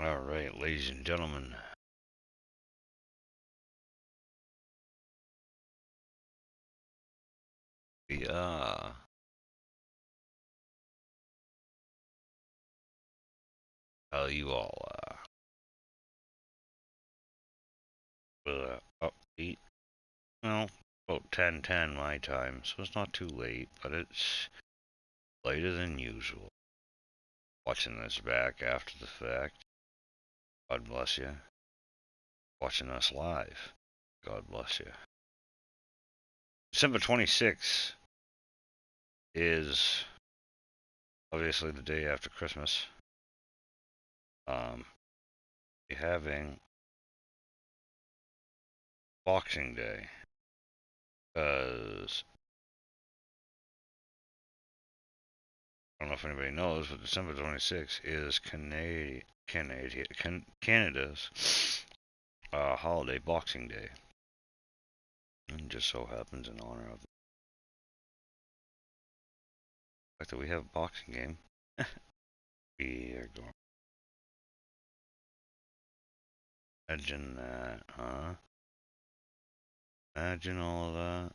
All right, ladies and gentlemen, we tell you all with a upbeat. Well, about 10:10 my time, so it's not too late, but it's later than usual. Watching this back after the fact, God bless you. Watching us live, God bless you. December 26th is obviously the day after Christmas. We're having Boxing Day, because I don't know if anybody knows, but December 26th is Canada's holiday, Boxing Day. And just so happens in honor of the fact that we have a boxing game, we are going to imagine that, huh? Imagine all of that.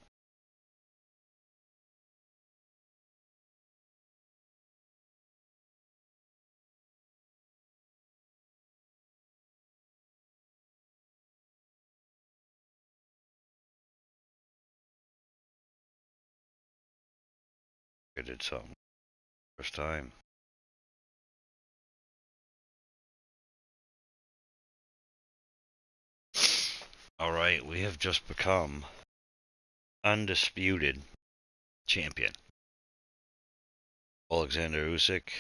I did something first time. Alright, we have just become undisputed champion. Alexander Usyk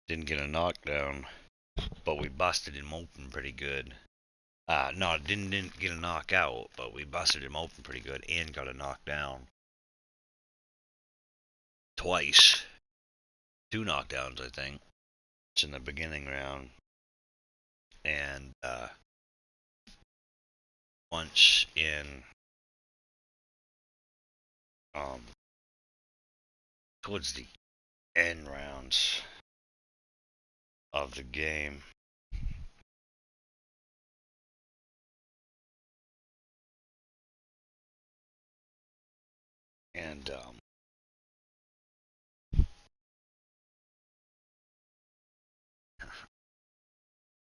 didn't get a knockdown, but we busted him open pretty good. No, didn't get a knockout, but we busted him open pretty good and got a knockdown twice. Two knockdowns, I think. It's in the beginning round, and once in um towards the end rounds of the game. And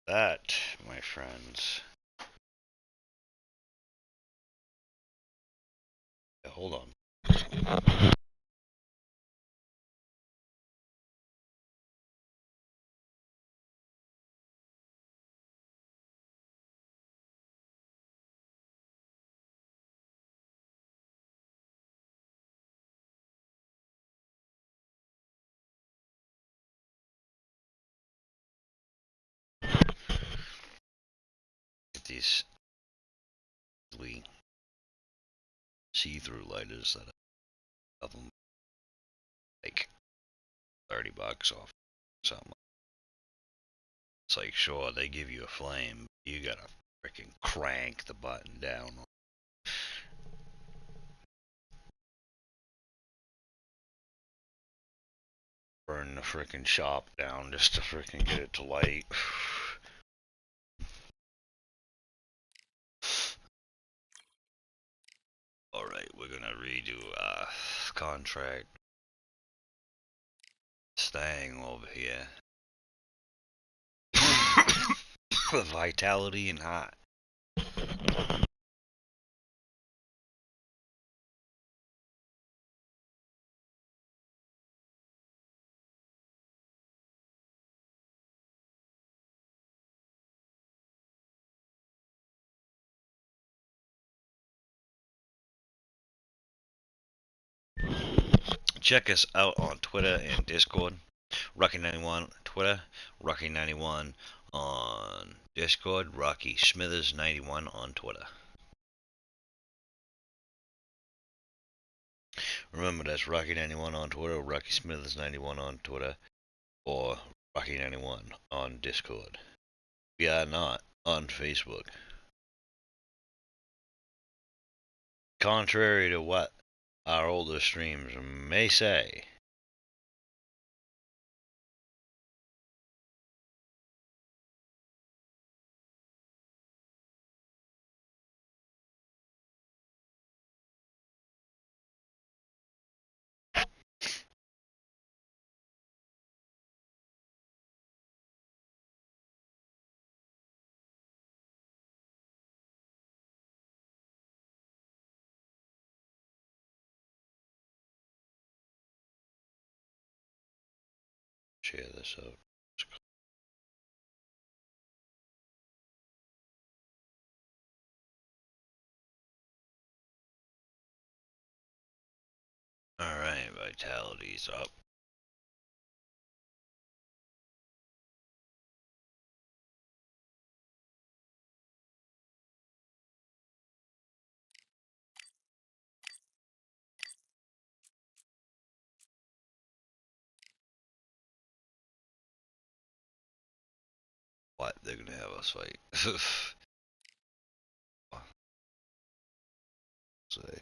that, my friends. Hold on. Get these see-through lighters that I have them like $30 off something. It's like, sure, they give you a flame, you gotta freaking crank the button down. Burn the freaking shop down just to freaking get it to light. Alright, we're gonna redo contract staying over here. Vitality and hot. Check us out on Twitter and Discord. Rocky91 Twitter, Rocky91 on Discord, Rocky Smithers 91 on Twitter. Remember, that's Rocky91 on Twitter, Rocky Smithers 91 on Twitter, or Rocky91 on Discord. We are not on Facebook. Contrary to what our older streams may say, Share this out. Alright, vitality's up. What? They're gonna have us fight. Say.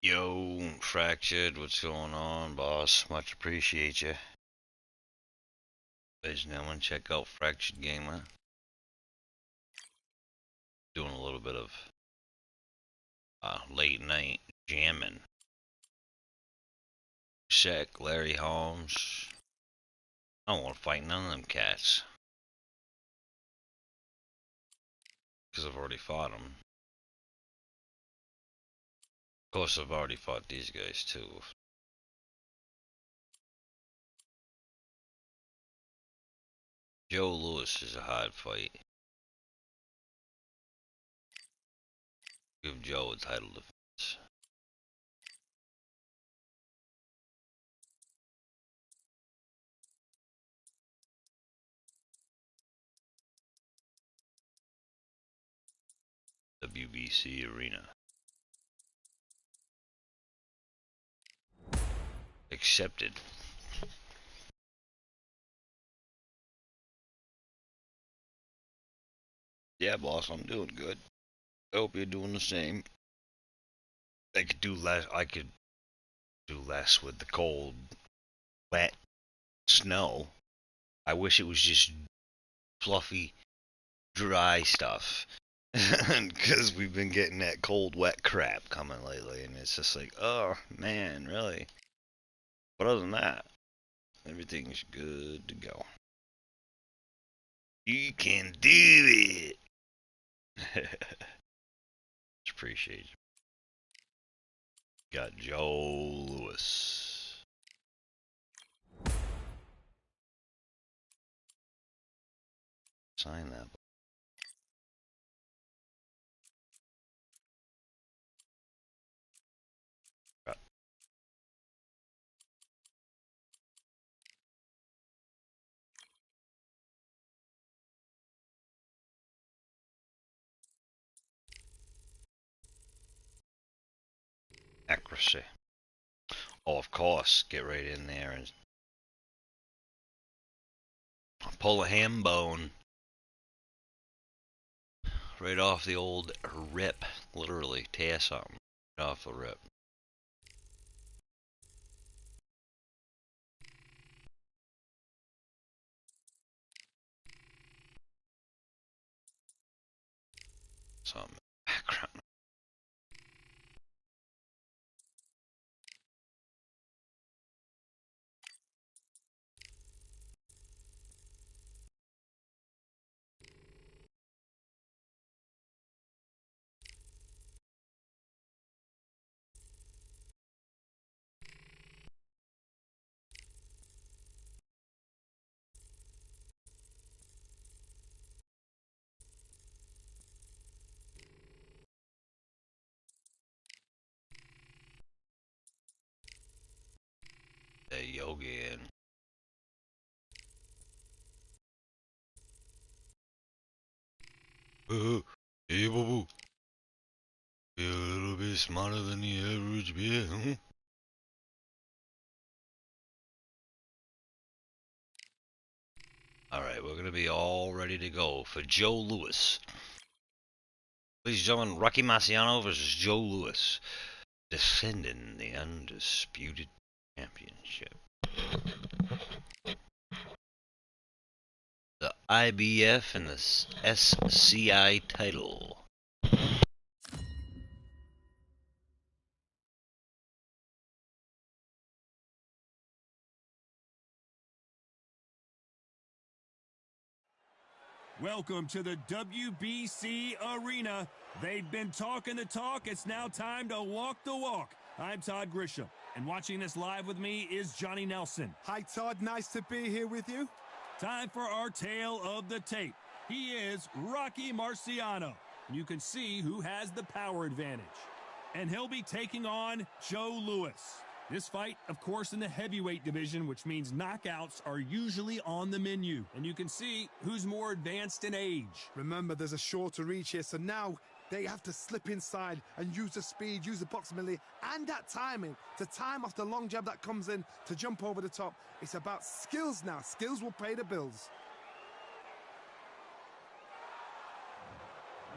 Yo, Fractured, what's going on, boss? Much appreciate you. Ladies and gentlemen, check out Fractured Gamer. Doing a little bit of late night jamming. Shaq, Larry Holmes. I don't want to fight none of them cats. Because I've already fought them. Of course, I've already fought these guys too. Joe Lewis is a hard fight. Give Joe a title defense. WBC Arena. Accepted. Yeah, boss, I'm doing good. I hope you're doing the same. I could do less. I could do less with the cold, wet snow. I wish it was just fluffy, dry stuff. Because we've been getting that cold, wet crap coming lately, and it's just like, oh man, really. But other than that, everything's good to go. You can do it. Appreciate you. Got Joe Lewis. Sign that. Accuracy. Oh, of course. Get right in there and pull a ham bone right off the old rip. Literally, tear something right off the rip. Something background. Hey, Yogi. Hey, boo boo. You're a little bit smarter than the average bear, huh? Alright, we're gonna be all ready to go for Joe Lewis. Ladies and gentlemen, Rocky Marciano versus Joe Lewis. Defending the Undisputed Championship. The IBF and the SCI title. Welcome to the WBC Arena. They've been talking the talk. It's now time to walk the walk. I'm Todd Grisham, and watching this live with me is Johnny Nelson. Hi, Todd. Nice to be here with you. Time for our tale of the tape. He is Rocky Marciano. You can see who has the power advantage. And he'll be taking on Joe Louis. This fight, of course, in the heavyweight division, which means knockouts are usually on the menu. And you can see who's more advanced in age. Remember, there's a shorter reach here, so now they have to slip inside and use the speed, use the proximity, and that timing to time off the long jab that comes in to jump over the top. It's about skills now. Skills will pay the bills.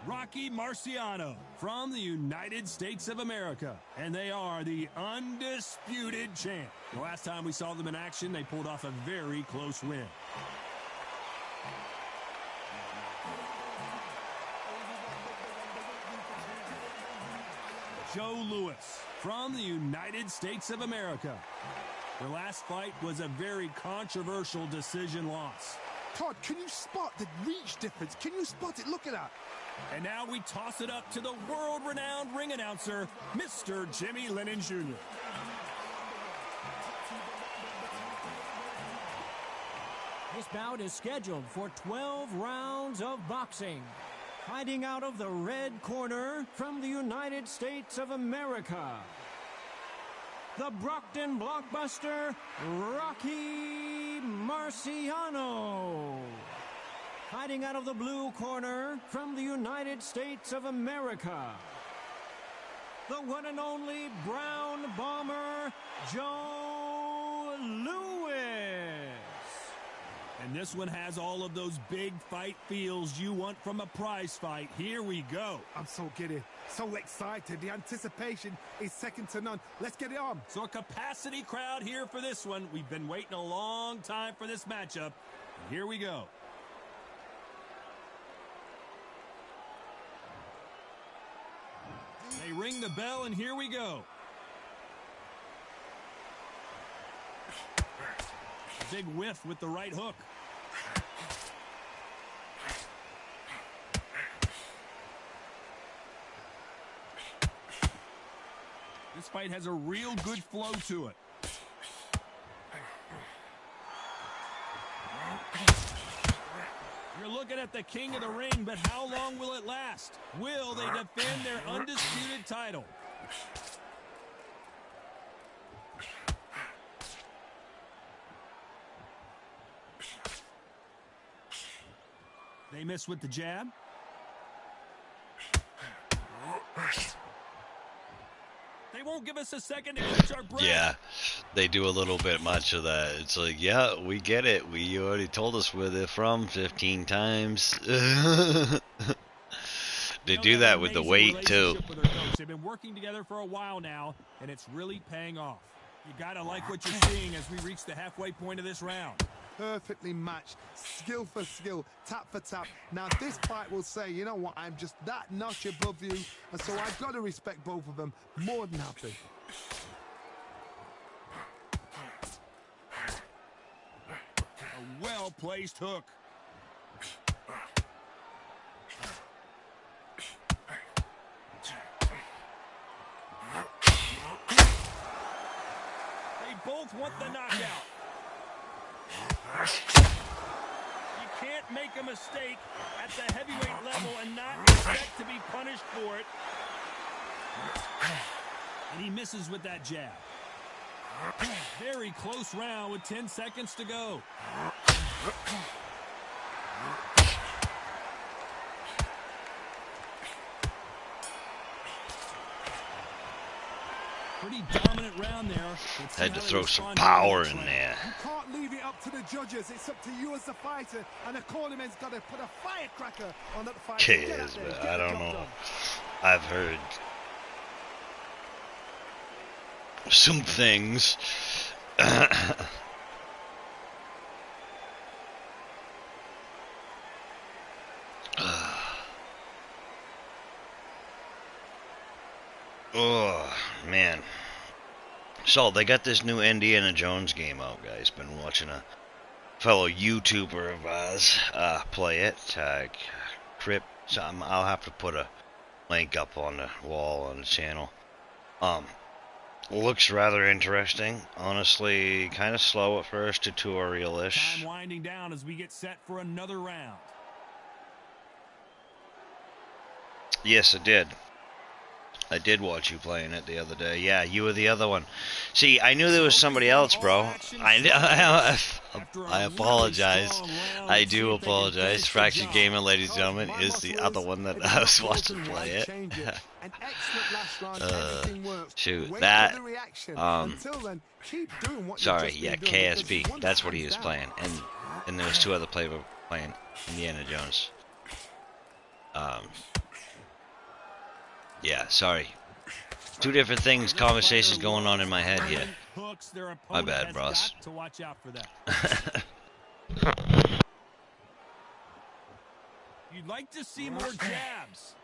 Rocky Marciano from the United States of America, and they are the Undisputed champ. The last time we saw them in action, they pulled off a very close win. Joe Louis from the United States of America. Their last fight was a very controversial decision loss. Todd, can you spot the reach difference? Can you spot it? Look at that. And now we toss it up to the world-renowned ring announcer, Mr. Jimmy Lennon Jr. This bout is scheduled for 12 rounds of boxing. Fighting out of the red corner from the United States of America, the Brockton blockbuster, Rocky Marciano. Fighting out of the blue corner from the United States of America, the one and only brown bomber, Joe Louis. And this one has all of those big fight feels you want from a prize fight. Here we go. I'm so giddy, so excited. The anticipation is second to none. Let's get it on. So a capacity crowd here for this one. We've been waiting a long time for this matchup. And here we go. They ring the bell, and here we go. Big whiff with the right hook. This fight has a real good flow to it. You're looking at the king of the ring, but how long will it last? Will they defend their undisputed title? They miss with the jab. They won't give us a second to catch our breath. Yeah, they do a little bit much of that. It's like, yeah, we get it. We already told us where they're from 15 times. They do that with the weight, too. They've been working together for a while now, and it's really paying off. You gotta like what you're seeing as we reach the halfway point of this round. Perfectly matched, skill for skill, tap for tap. Now this fight will say, you know what, I'm just that notch above you, and so I've got to respect both of them. More than happy. A well-placed hook. They both want the knockout. You can't make a mistake at the heavyweight level and not expect to be punished for it. And he misses with that jab. Very close round with 10 seconds to go. Pretty dominant round there. Had to throw some power in there. You can't leave it up to the judges. It's up to you as the fighter, and the cornerman's got to put a firecracker on that fight. Kids, but I don't know. I've heard some things. Oh, man. So, they got this new Indiana Jones game out, guys. Been watching a fellow YouTuber of ours play it. Crip. I'll have to put a link up on the wall on the channel. Looks rather interesting. Honestly, kind of slow at first, tutorial-ish. Time winding down as we get set for another round. Yes, I did. I did watch you playing it the other day. Yeah, you were the other one. See, I knew there was somebody else, bro. I apologize. I do apologize. Fractured Gamer, ladies and gentlemen, is the other one that I was watching play it. Shoot, that. Sorry, yeah, KSB. That's what he was playing. And there was two other players playing Indiana Jones. Yeah, sorry. Two different things, conversations going on in my head here. My bad, bros. You'd like to see more jabs.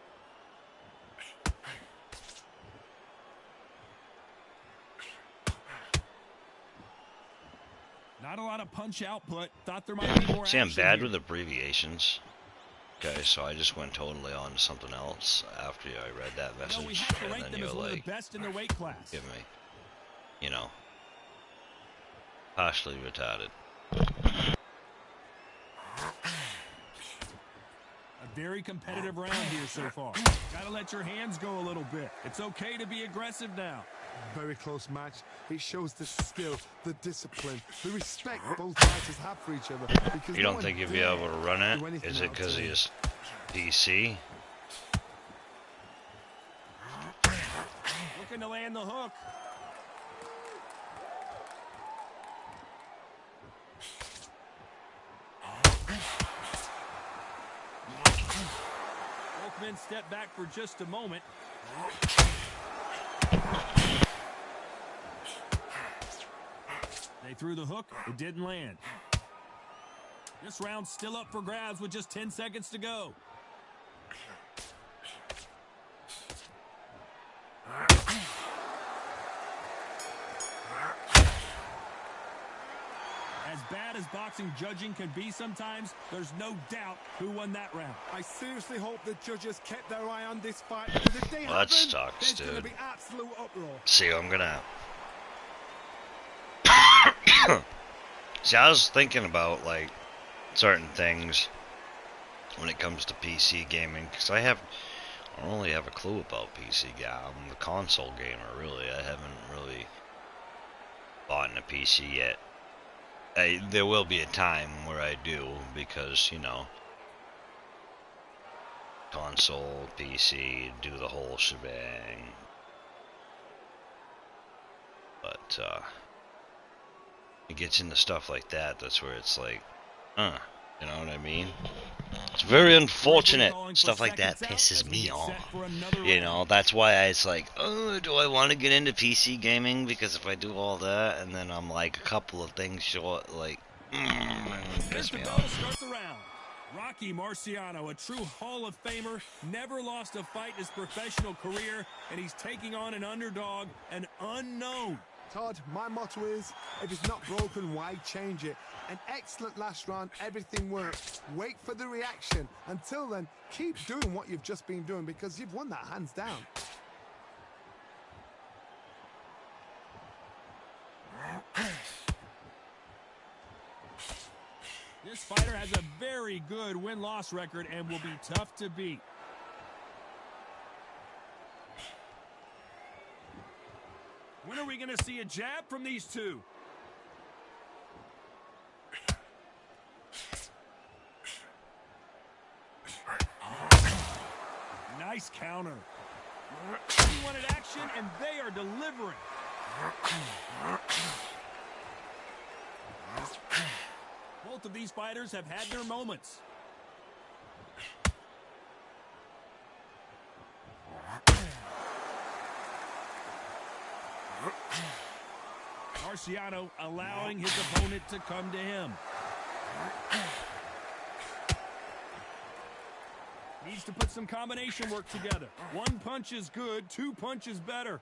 Not a lot of punch output. Thought there might be more. See, I'm bad with abbreviations. Okay, so I just went totally on to something else after I read that message, and then you're like, give me, you know, partially retarded. A very competitive round here so far. Gotta let your hands go a little bit. It's okay to be aggressive now. Very close match. It shows the skill, the discipline, the respect both fighters have for each other. You don't think you'll be able to run it? Is it because he's PC? Looking to land the hook. Both men step back for just a moment. They threw the hook. It didn't land. This round's still up for grabs with just 10 seconds to go. As bad as boxing judging can be sometimes, there's no doubt who won that round. I seriously hope the judges kept their eye on this fight, because if they that sucks, there's dude. Gonna be absolute uproar. See, I'm gonna. See, I was thinking about like certain things when it comes to PC gaming, because I don't really have a clue about PC gaming. I'm the console gamer, really. I haven't really bought in a PC yet. There will be a time where I do, because, you know, console, PC, do the whole shebang. But, it gets into stuff like that, that's where it's like, you know what I mean? It's very unfortunate. Stuff like that pisses me off. You know, that's why it's like, oh, do I want to get into PC gaming? Because if I do all that, and then I'm like a couple of things short, like, piss me off. Rocky Marciano, a true Hall of Famer, never lost a fight in his professional career, and he's taking on an underdog, an unknown. Todd, my motto is, if it's not broken, why change it? An excellent last round, everything worked. Wait for the reaction. Until then, keep doing what you've just been doing, because you've won that hands down. This fighter has a very good win-loss record and will be tough to beat. When are we going to see a jab from these two? Nice counter. He wanted action, and they are delivering. Both of these fighters have had their moments. Marciano allowing his opponent to come to him. Needs to put some combination work together. One punch is good, two punches better.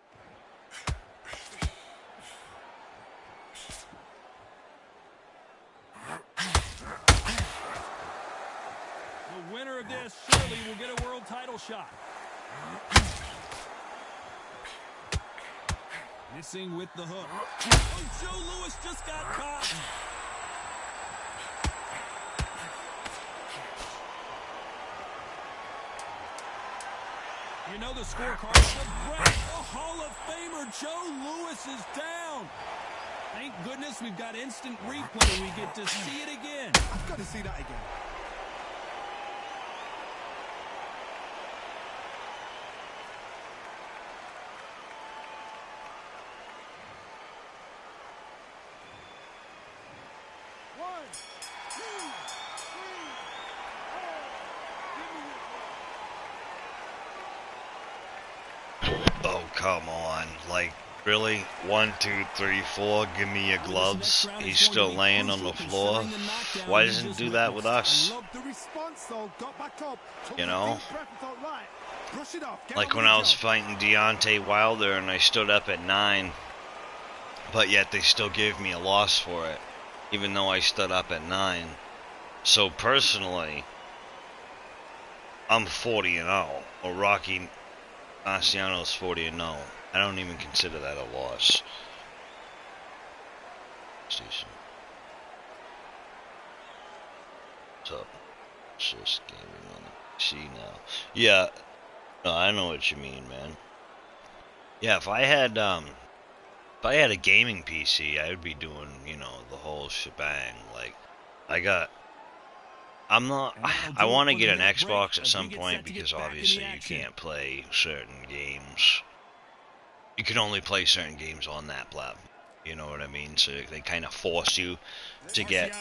surely will get a world title shot. Missing with the hook. Oh, Joe Louis just got caught. You know the scorecard. The Hall of Famer Joe Louis is down. Thank goodness we've got instant replay. We get to see it again. I've got to see that again. Oh, come on. Like, really? 1, 2, 3, 4, give me your gloves. He's still laying on the floor. Why doesn't he do that with us? You know? Like when I was fighting Deontay Wilder and I stood up at 9, but yet they still gave me a loss for it, even though I stood up at 9. So personally, I'm 40-0, or Rocky Marciano's 40-0. I don't even consider that a loss. Station. What's up? It's just gaming on the PC now. Yeah, no, I know what you mean, man. Yeah, if I had a gaming PC, I would be doing, you know, the whole shebang. Like, I want to get an Xbox at some point because obviously you can't play certain games. You can only play certain games on that platform. You know what I mean? So they kind of force you to get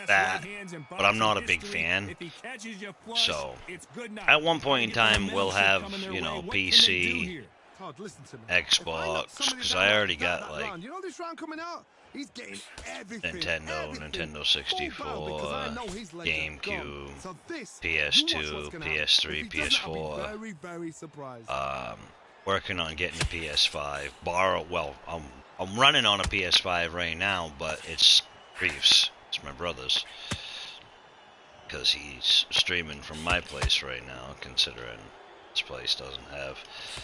that. But I'm not a big fan. So at one point in time, we'll have, you know, PC, Xbox, because I already got like Nintendo 64, GameCube, PS2, PS3, PS4. Working on getting a PS5. I'm running on a PS5 right now, but it's Reef's. It's my brother's. Because he's streaming from my place right now, considering this place doesn't have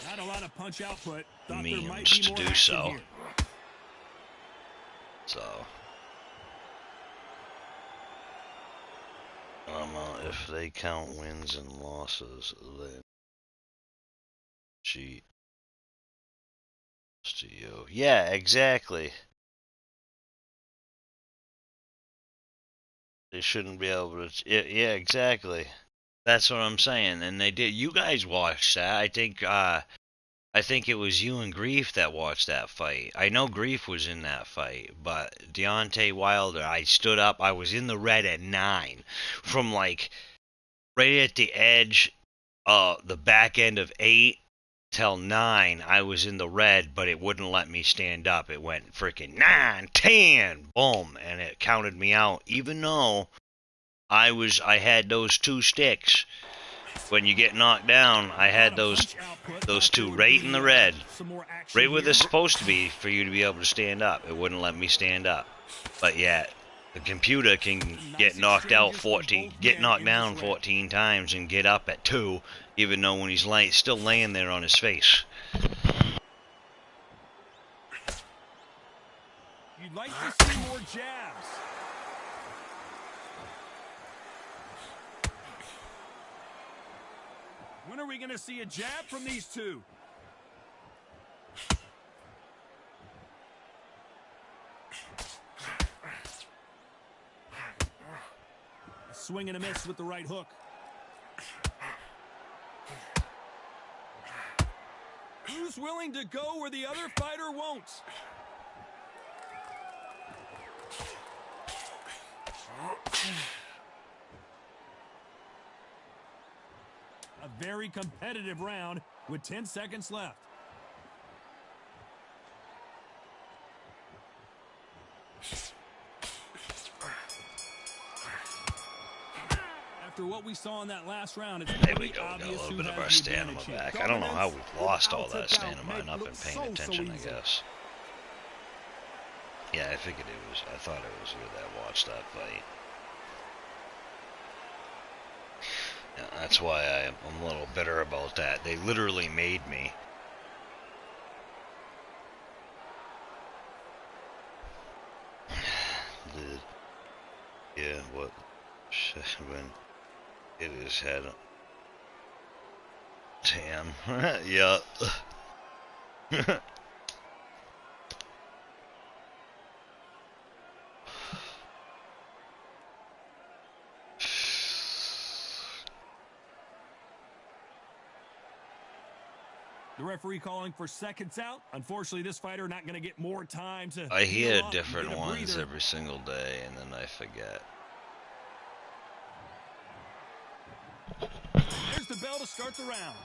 not a lot of punch output. means to do so. So, if they count wins and losses, then cheat to you. Yeah, exactly. They shouldn't be able to. Yeah, exactly. That's what I'm saying. And they did. You guys watched that. I think it was you and Grief that watched that fight. I know Grief was in that fight, but Deontay Wilder, I stood up. I was in the red at 9, from like right at the edge, the back end of 8 till 9. I was in the red, but it wouldn't let me stand up. It went freaking 9, 10, boom, and it counted me out. Even though I had those 2 sticks. When you get knocked down, I had those 2 right in the red, right where they're supposed to be for you to be able to stand up. It wouldn't let me stand up. But yet, the computer can get knocked down 14 times and get up at 2, even though when he's still laying there on his face. You'd like to see more jabs. When are we going to see a jab from these two? A swing and a miss with the right hook. Who's willing to go where the other fighter won't? A very competitive round with 10 seconds left. After what we saw in that last round, it's there we go. We got a little bit of our stamina back. I don't know how we've lost all that stamina. I've not been paying attention, I guess. Yeah, I figured it was. I thought it was you that watched that fight. That's why I'm a little bitter about that. They literally made me. Yeah, what? When it is had. Damn. Yeah. The referee calling for seconds out. Unfortunately, this fighter not going to get more time to I heal hear up and different get a ones breather. every single day, and then I forget. There's the bell to start the round.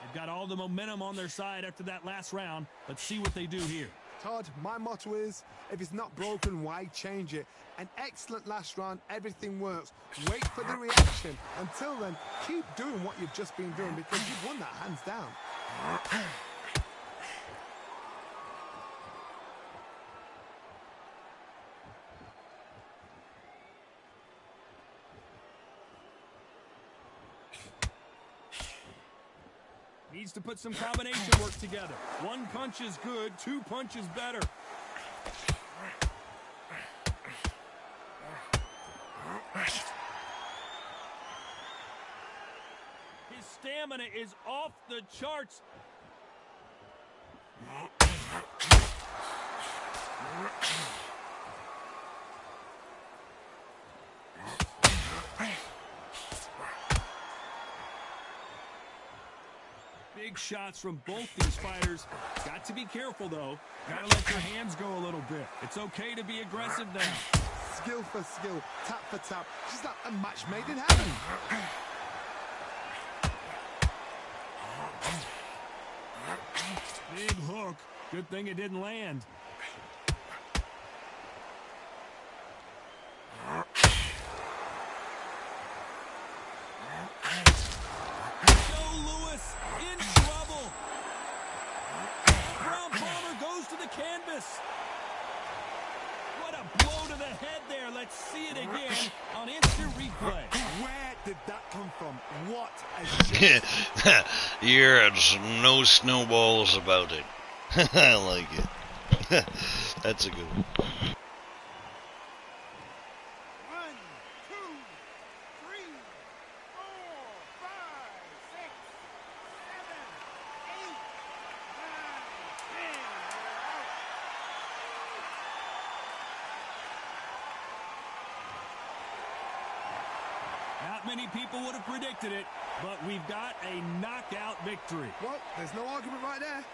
They've got all the momentum on their side after that last round. Let's see what they do here. Todd, my motto is, if it's not broken, why change it? An excellent last round, everything works. Wait for the reaction. Until then, keep doing what you've just been doing because you've won that hands down. Needs to put some combination work together. One punch is good, two punches better. His stamina is off the charts. Big shots from both these fighters. Got to be careful, though. Gotta let your hands go a little bit. It's okay to be aggressive now. Skill for skill, tap for tap. Just like a match made in heaven. Big hook. Good thing it didn't land. Joe Louis in trouble. Brown Palmer goes to the canvas. What a blow to the head there. Let's see it again on instant replay. Where did that come from? What a shot. There's no snowballs about it. I like it. That's a good one. 1, 2, 3, 4, 5, 6, 7, 8, 9, 10. Not many people would have predicted it, but we've got a knockout victory. Well, there's no argument right there.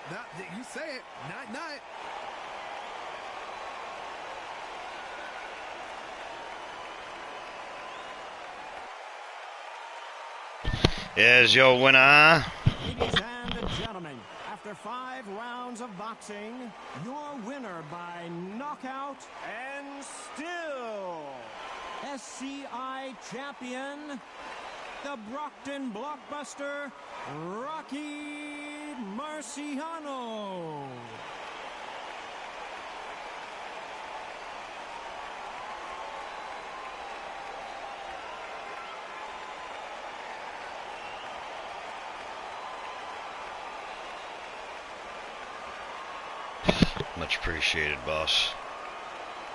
You say it. Night, night. Here's your winner. Ladies and gentlemen, after 5 rounds of boxing, your winner by knockout and still SCI champion, the Brockton blockbuster, Rocky Marciano. Much appreciated, boss.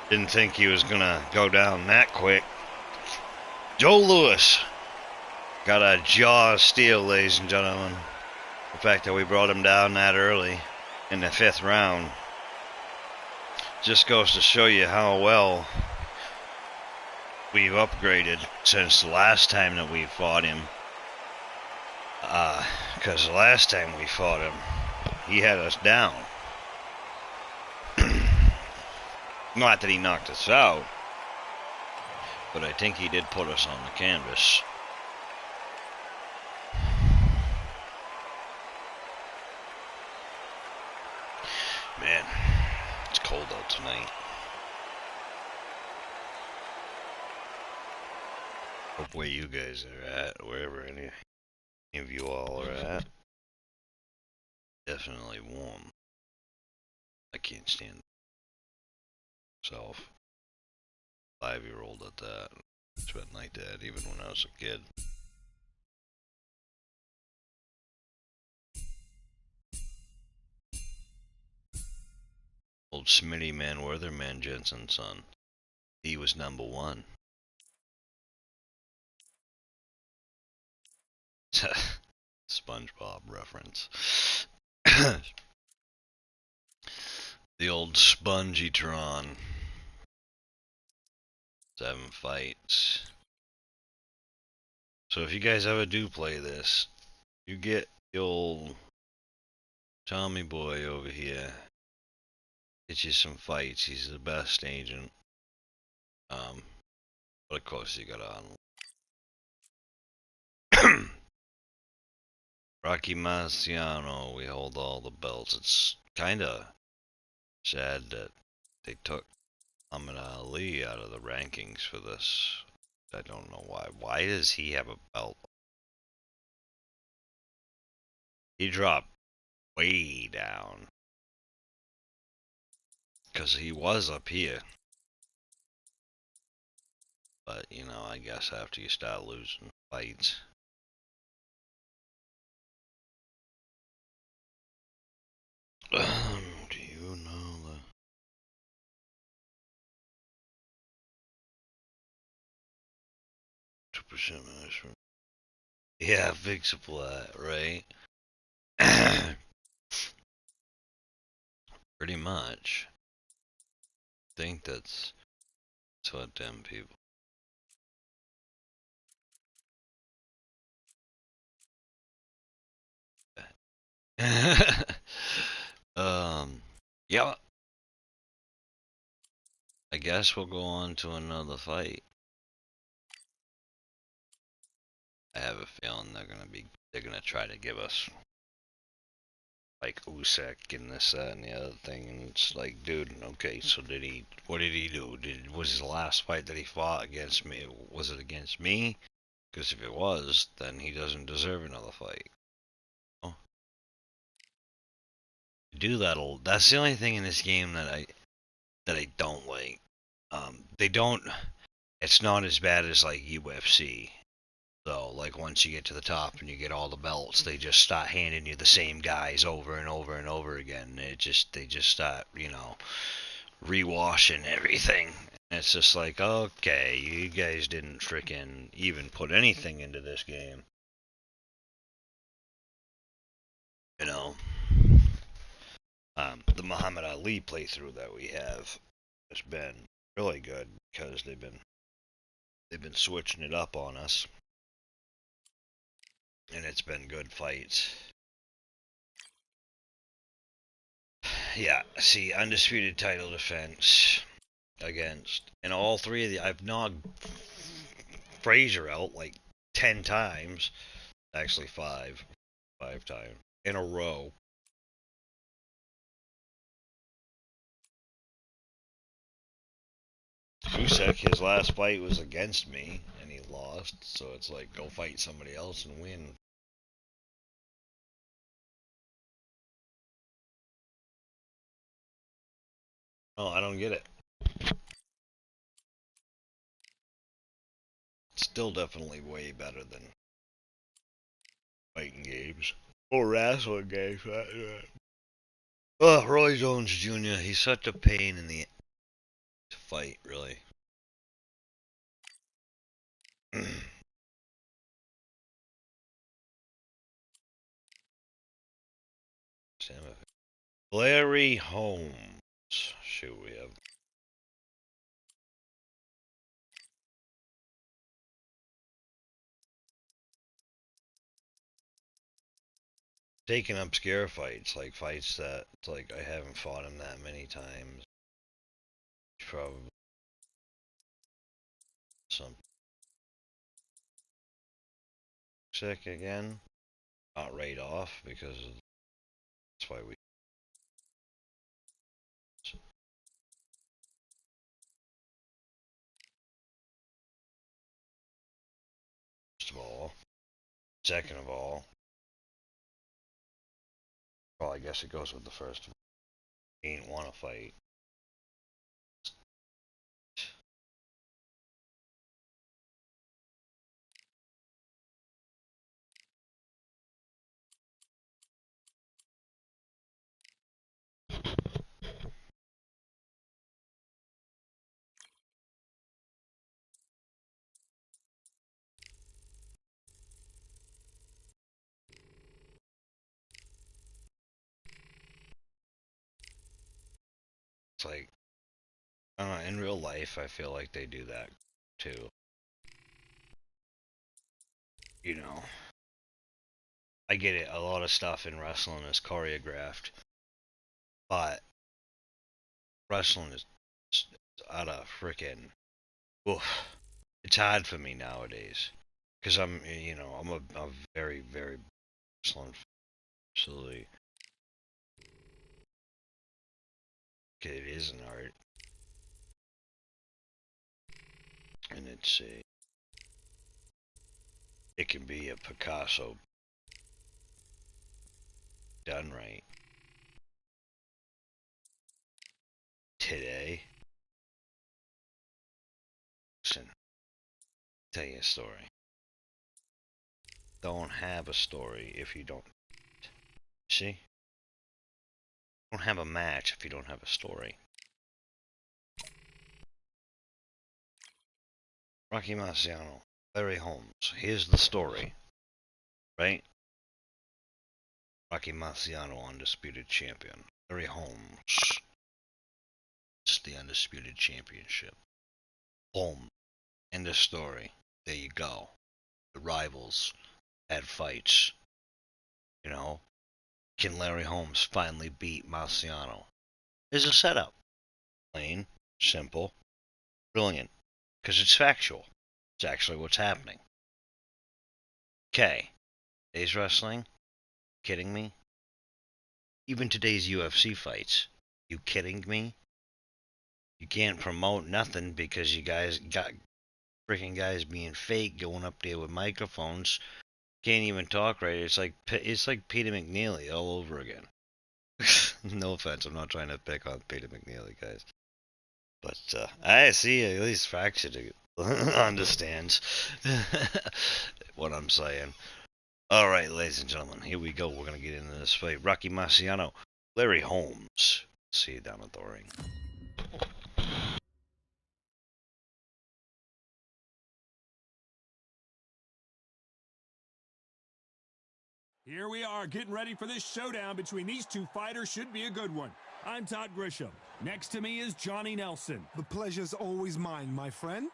Didn't think he was gonna go down that quick. Joe Louis got a jaw of steel, ladies and gentlemen. The fact that we brought him down that early in the 5th round just goes to show you how well we've upgraded since the last time that we fought him. Because the last time we fought him, he had us down. Not that he knocked us out, but I think he did put us on the canvas. Man, it's cold out tonight. Hope where you guys are at, wherever any of you all are at, definitely warm. I can't stand myself. 5-year-old at that. It's been like that even when I was a kid. old Smitty Man Weatherman Jensen's son. He was number one. SpongeBob reference. The old Spongytron. 7 fights. So if you guys ever do play this, you get the old Tommy boy over here. Get you some fights. He's the best agent. But of course you gotta Rocky Marciano, we hold all the belts. It's kinda sad that they took Muhammad Ali out of the rankings for this. I don't know why. Why does he have a belt? He dropped way down. Because he was up here. But, you know, I guess after you start losing fights. Do you know the 2% management? Yeah, big supply, right? Pretty much. I think that's what them people. Yeah. I guess we'll go on to another fight. I have a feeling they're gonna try to give us like Usyk and this, that, and the other thing, and it's like, dude, okay, so what did he do? Was his last fight that he fought against me? Was it against me? Because if it was, then he doesn't deserve another fight. Oh, do that. That's the only thing in this game that I don't like. They don't. It's not as bad as like UFC. So, like, once you get to the top and you get all the belts, they just start handing you the same guys over and over and over again. They just start, you know, rewashing everything. And it's just like, okay, you guys didn't frickin' even put anything into this game. You know, the Muhammad Ali playthrough that we have has been really good because they've been switching it up on us, and it's been good fights. Yeah, see, undisputed title defense against, and all three of the, I've knocked Frazier out like 10 times, actually five times in a row. Usyk, his last fight was against me, and he lost, so it's like, go fight somebody else and win. Oh, I don't get it. Still definitely way better than fighting games. Or wrestling games. Oh, Roy Jones Jr., he's such a pain in the to fight, really. Larry Holmes. Shoot, we have taken up scare fights, like fights that, like, I haven't fought him that many times. Probably some sick again. Not right off because that's why we first of all. Second of all, well, I guess it goes with the first. He ain't want to fight. like, I don't know, in real life, I feel like they do that too. You know, I get it. A lot of stuff in wrestling is choreographed, but wrestling is out of freaking. Oof. It's hard for me nowadays because I'm a very, very wrestling fan. Absolutely. It is an art, and it can be a Picasso done right. Today, listen, tell you a story. Don't have a story if you don't. See? Don't have a match if you don't have a story. Rocky Marciano, Larry Holmes. Here's the story, right? Rocky Marciano, undisputed champion. Larry Holmes, it's the undisputed championship. Boom. End of story. There you go. The rivals had fights. You know, can Larry Holmes finally beat Marciano? There's a setup. Plain, simple, brilliant. Because it's factual. It's actually what's happening. Okay. Today's wrestling? Kidding me? Even today's UFC fights. You kidding me? You can't promote nothing because you guys got freaking guys being fake going up there with microphones. Can't even talk right. It's like Peter McNeely all over again. No offense, I'm not trying to pick on Peter McNeely, guys. But I see at least Fraction understands what I'm saying. All right, ladies and gentlemen, here we go. We're gonna get into this fight. Rocky Marciano, Larry Holmes. See you down at the ring. Here we are getting ready for this showdown between these two fighters. Should be a good one. I'm Todd Grisham. Next to me is Johnny Nelson. The pleasure's always mine, my friend.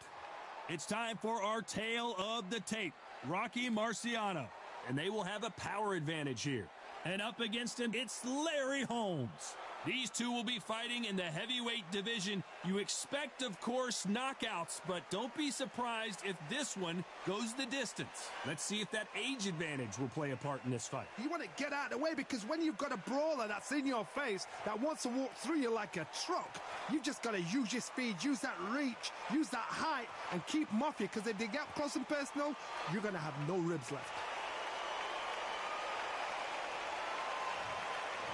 It's time for our tale of the tape, Rocky Marciano. And they will have a power advantage here. And up against him, it's Larry Holmes. These two will be fighting in the heavyweight division. You expect, of course, knockouts, but don't be surprised if this one goes the distance. Let's see if that age advantage will play a part in this fight. You want to get out of the way because when you've got a brawler that's in your face that wants to walk through you like a truck, you've just got to use your speed, use that reach, use that height, and keep them off you, because if they get up close and personal, you're going to have no ribs left.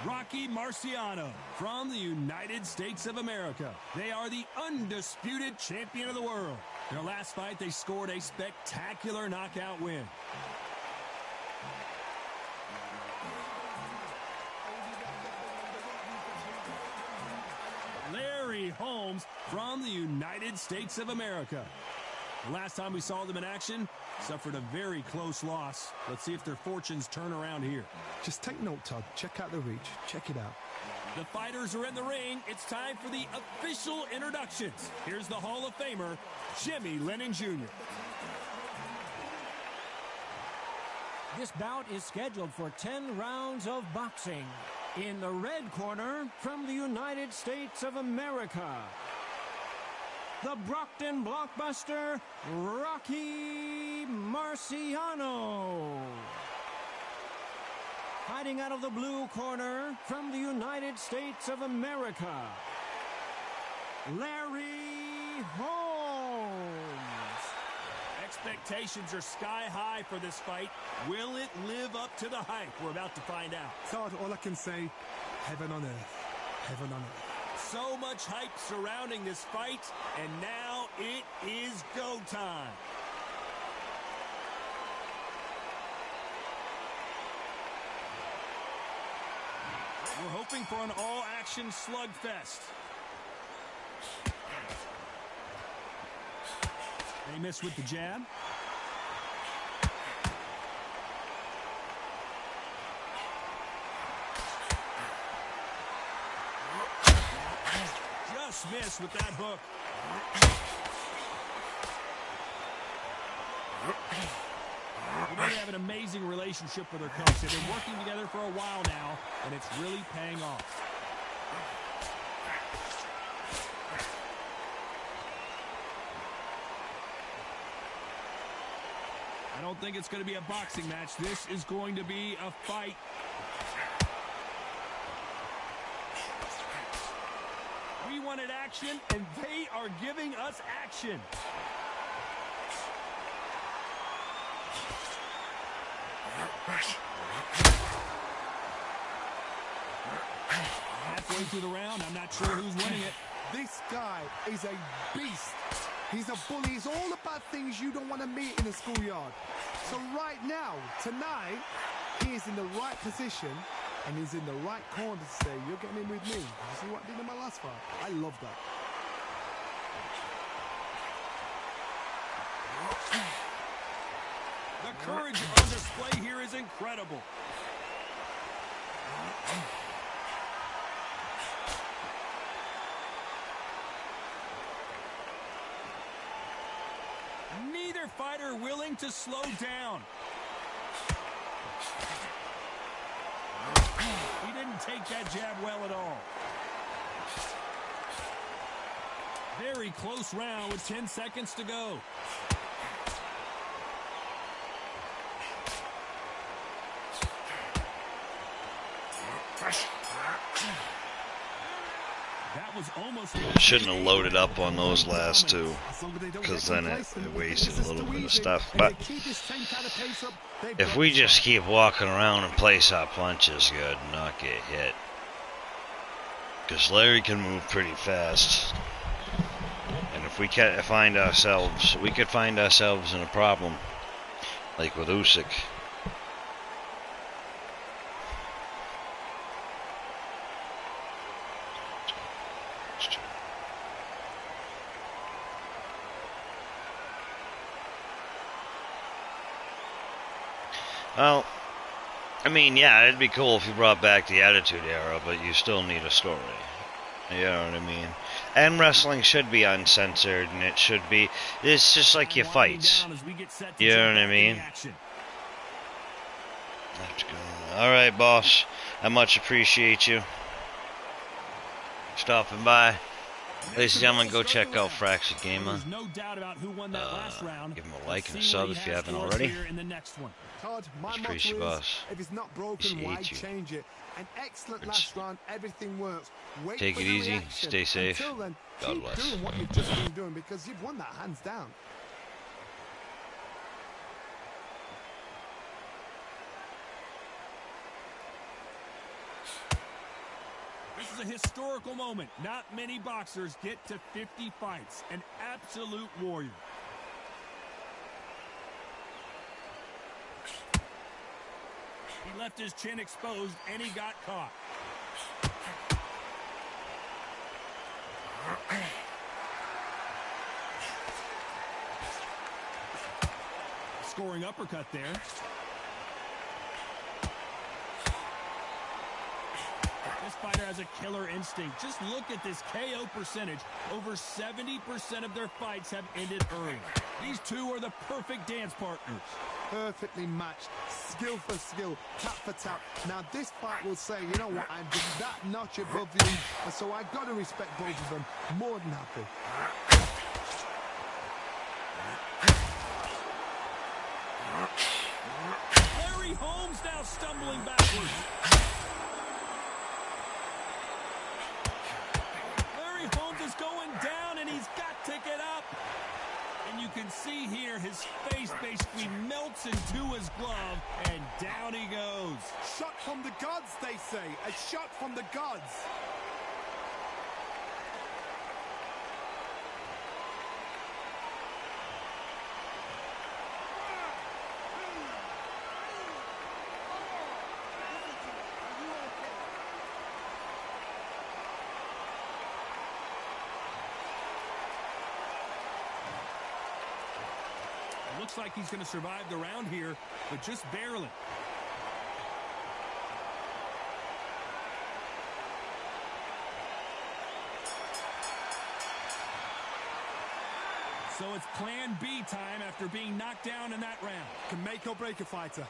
Rocky Marciano from the United States of America. They are the undisputed champion of the world. Their last fight, they scored a spectacular knockout win. Larry Holmes from the United States of America. The last time we saw them in action, suffered a very close loss. Let's see if their fortunes turn around here. Just take note, Todd. Check out the reach. Check it out. The fighters are in the ring. It's time for the official introductions. Here's the Hall of Famer, Jimmy Lennon Jr. This bout is scheduled for 10 rounds of boxing. In the red corner, from the United States of America, the Brockton blockbuster, Rocky Marciano. Fighting out of the blue corner, from the United States of America, Larry Holmes. Expectations are sky high for this fight. Will it live up to the hype? We're about to find out. Todd, all I can say, heaven on earth. Heaven on earth. So much hype surrounding this fight, and now it is go time. We're hoping for an all-action slugfest. They miss with the jab. dismiss with that hook. You know, they have an amazing relationship with their coach. They've been working together for a while now, and it's really paying off. I don't think it's going to be a boxing match. This is going to be a fight. We wanted action, and they are giving us action. Halfway through the round, I'm not sure who's winning it. This guy is a beast. He's a bully. He's all about things you don't want to meet in a schoolyard. So right now, tonight, he is in the right position and he's in the right corner to say, you're getting in with me. You see what I did in my last fight? I love that. The courage on display here is incredible. Neither fighter willing to slow down. He didn't take that jab well at all. Very close round with 10 seconds to go. That was almost. Shouldn't have loaded up on those last two, because then it wasted a little bit of stuff. But if we just keep walking around and place our punches good and not get hit, because Larry can move pretty fast, and if we could find ourselves in a problem like with Usyk. Well, I mean, yeah, it'd be cool if you brought back the Attitude Era, but you still need a story. You know what I mean? And wrestling should be uncensored, and it should be. It's just like your fights. You know what I mean? Let's go. All right, boss. I much appreciate you stopping by. Ladies and gentlemen, go check out Fraxit Gamer. Give him a like and a sub if you haven't already. Todd, my motto is, if it's not broken, why change it? An excellent last round, everything works. Wait Take for it the easy, reaction. stay safe. Until then, God keep bless. doing what you've just been doing because you've won that hands down. This is a historical moment. Not many boxers get to 50 fights. An absolute warrior. He left his chin exposed, and he got caught. Scoring uppercut there. This fighter has a killer instinct. Just look at this KO percentage. Over 70% of their fights have ended early. These two are the perfect dance partners. Perfectly matched, skill for skill, tap for tap. Now this fight will say, you know what, I'm just that notch above you, and so I've got to respect both of them. More than happy. Larry Holmes now stumbling backwards. Larry Holmes is going down, and he's got to get up. And you can see here his face basically melts into his glove, and down he goes. Shot from the gods, they say. A shot from the gods. Looks like he's going to survive the round here, but just barely. So it's plan B time after being knocked down in that round. Can make or break a fighter.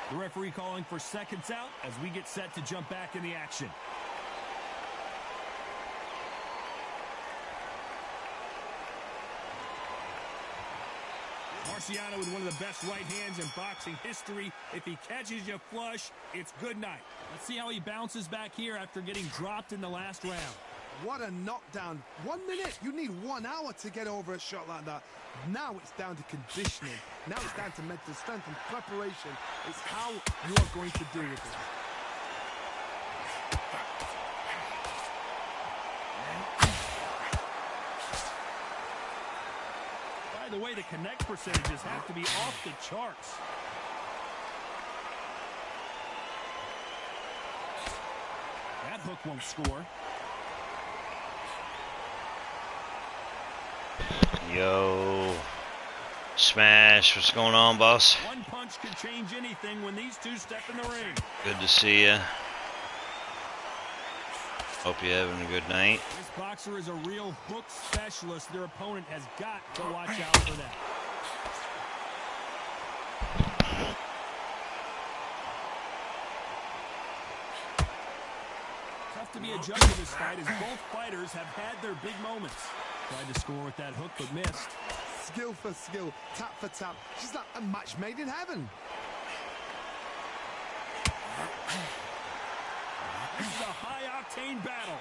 The referee calling for seconds out as we get set to jump back in the action. Marciano with one of the best right hands in boxing history. If he catches you flush, it's good night. Let's see how he bounces back here after getting dropped in the last round. What a knockdown. 1 minute. You need 1 hour to get over a shot like that. Now it's down to conditioning. Now it's down to mental strength and preparation. It's how you are going to deal with it. By the way, the connect percentages have to be off the charts. That hook won't score. Yo. Smash. What's going on, boss? One punch can change anything when these two step in the ring. Good to see you. Hope you're having a good night. This boxer is a real hook specialist. Their opponent has got to watch out for that. Tough to be a judge of this fight as both fighters have had their big moments. Tried to score with that hook, but missed. Skill for skill, tap for tap. She's like a match made in heaven. This is a high-octane battle.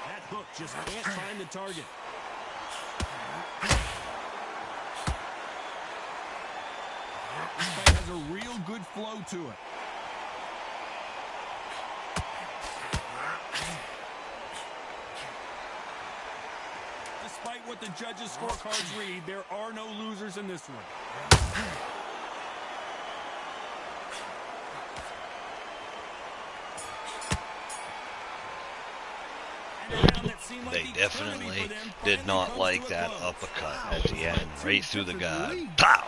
That hook just can't find the target. This fight has a real good flow to it. Despite what the judges' scorecards read, there are no losers in this one. They definitely did not like that uppercut at the end, right through the guard. Pow!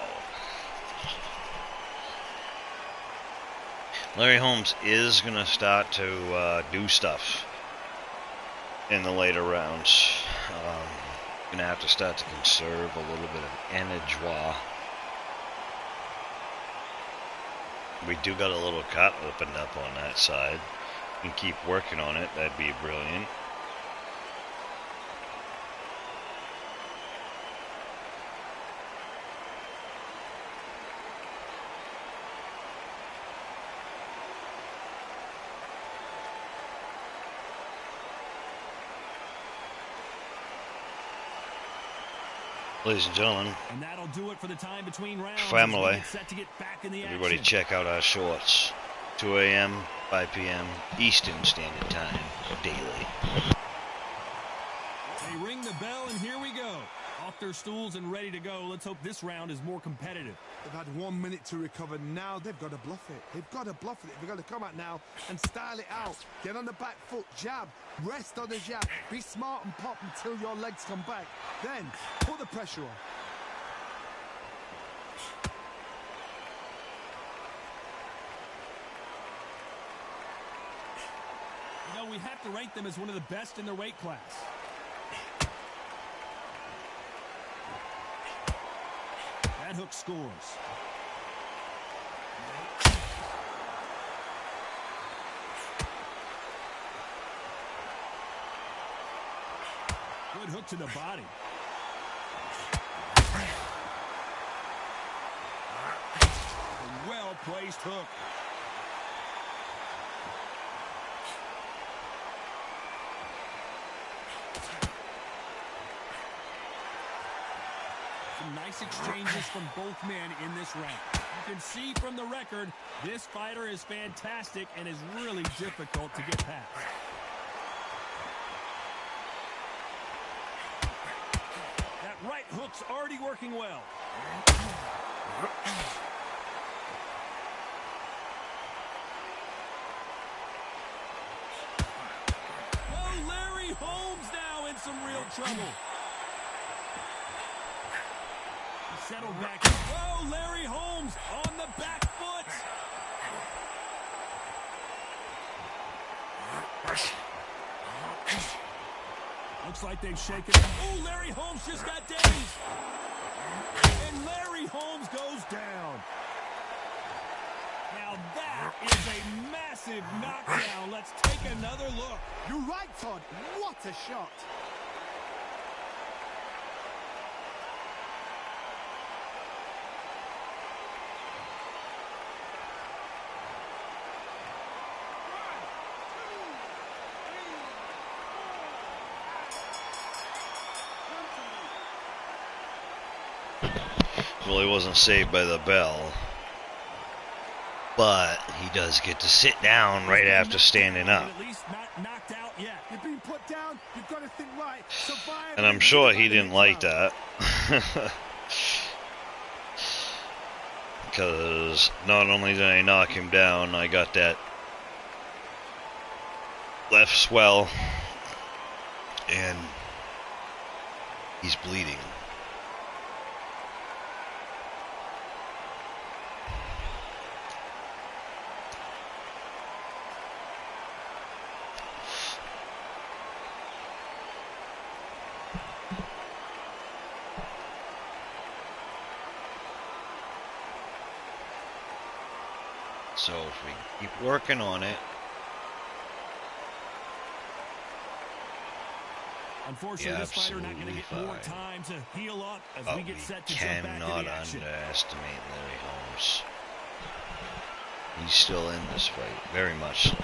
Larry Holmes is going to start to do stuff in the later rounds. Going to have to start to conserve a little bit of energy. We do got a little cut opened up on that side. We can keep working on it. That'd be brilliant. Ladies and gentlemen, and that'll do it for the time between rounds. Family, Set to get back in the everybody action. check out our shorts. 2 a.m., 5 p.m. Eastern Standard Time, daily. They ring the bell, and here we go. Off their stools and ready to go. Let's hope this round is more competitive. They've had 1 minute to recover. Now they've got to bluff it. They've got to bluff it. They've got to come out now and style it out. Get on the back foot, jab, rest on the jab. Be smart and pop until your legs come back. Then put the pressure on. You know, we have to rank them as one of the best in their weight class. That hook scores. Good hook to the body. A well-placed hook. Some nice exchanges from both men in this round. You can see from the record, this fighter is fantastic and is really difficult to get past. That right hook's already working well. Well, Larry Holmes now in some real trouble. He settled back. Whoa, Larry Holmes on the back foot. Looks like they've shaken. Oh, Larry Holmes just got dazed. And Larry Holmes goes down. Now that is a massive knockdown. Let's take another look. You're right, Todd. What a shot. Well, he wasn't saved by the bell, but he does get to sit down right after standing up. At least not knocked out yet. You've been put down. You've got to think right. Survive. And I'm sure he didn't like that. Because not only did I knock him down, I got that left swell, and he's bleeding. So if we keep working on it. Unfortunately, this fighter not going to get more time to heal up as we get set to jump back cannot into the action. underestimate Larry Holmes. He's still in this fight, very much so.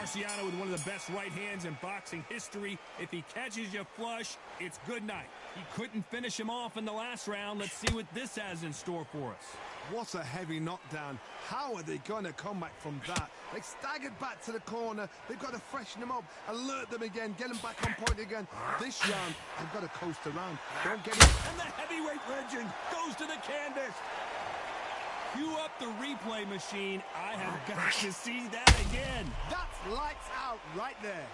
Marciano with one of the best right hands in boxing history. If he catches you flush, it's good night. He couldn't finish him off in the last round. Let's see what this has in store for us. What a heavy knockdown. How are they going to come back from that? They staggered back to the corner. They've got to freshen them up, alert them again, get them back on point again. This round, they've got to coast around. Don't get it. And the heavyweight legend goes to the canvas. Cue up the replay machine. I have got to see that again. That's lights out right there.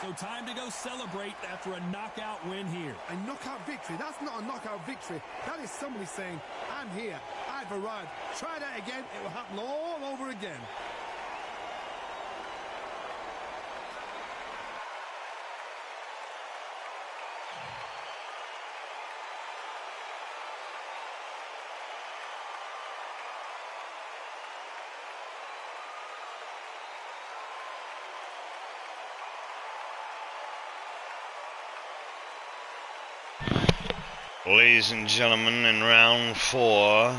So time to go celebrate after a knockout win here. A knockout victory? That's not a knockout victory. That is somebody saying, I'm here, I've arrived. Try that again, it will happen all over again. Ladies and gentlemen, in round 4,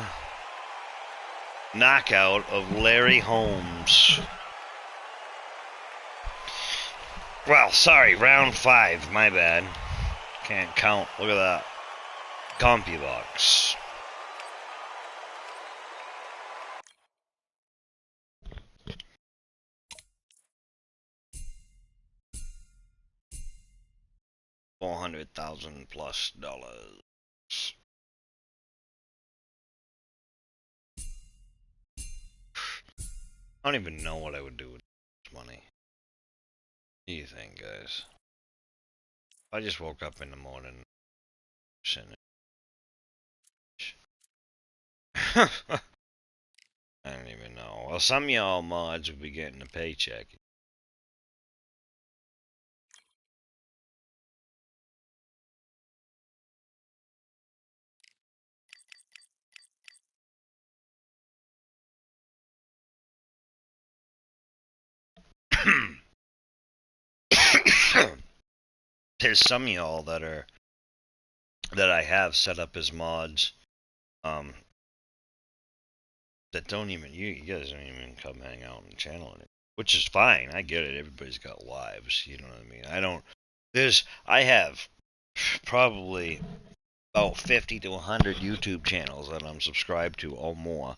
knockout of Larry Holmes. Well, sorry, round 5, my bad. Can't count, look at that. CompuBox. $400,000 plus. I don't even know what I would do with this money. What do you think, guys? I just woke up in the morning. I don't even know. Well, some of y'all mods will be getting a paycheck. there's some of y'all that I have set up as mods, um, that don't even you guys don't even come hang out on the channel anymore, which is fine. I get it. Everybody's got lives. You know what I mean? I don't. I have probably about 50 to 100 YouTube channels that I'm subscribed to or more.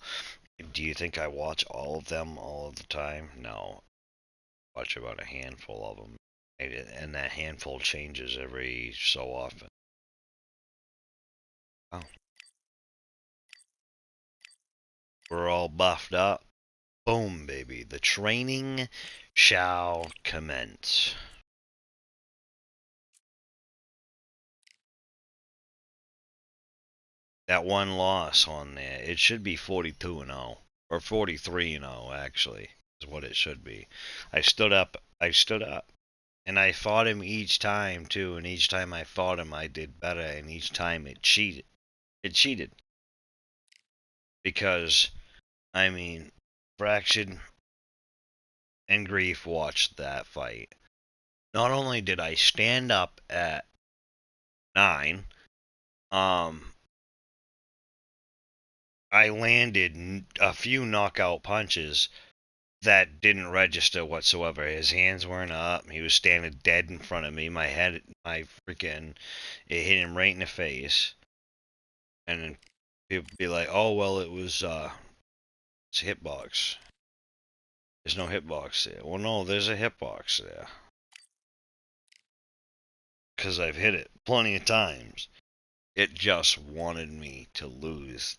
Do you think I watch all of them all of the time? No. I watch about a handful of them. And that handful changes every so often. Oh. We're all buffed up. Boom, baby. The training shall commence. That one loss on there, it should be 42-0 or 43-0 actually is what it should be. I stood up and I fought him each time too, and each time I fought him I did better, and each time it cheated. It cheated because I mean, Fraction and Grief watched that fight. Not only did I stand up at 9, um I landed a few knockout punches that didn't register whatsoever. His hands weren't up. He was standing dead in front of me. My freaking, it hit him right in the face. And then people be like, "Oh well, it's a hitbox. There's no hitbox there." Well, no, there's a hitbox there because I've hit it plenty of times. It just wanted me to lose,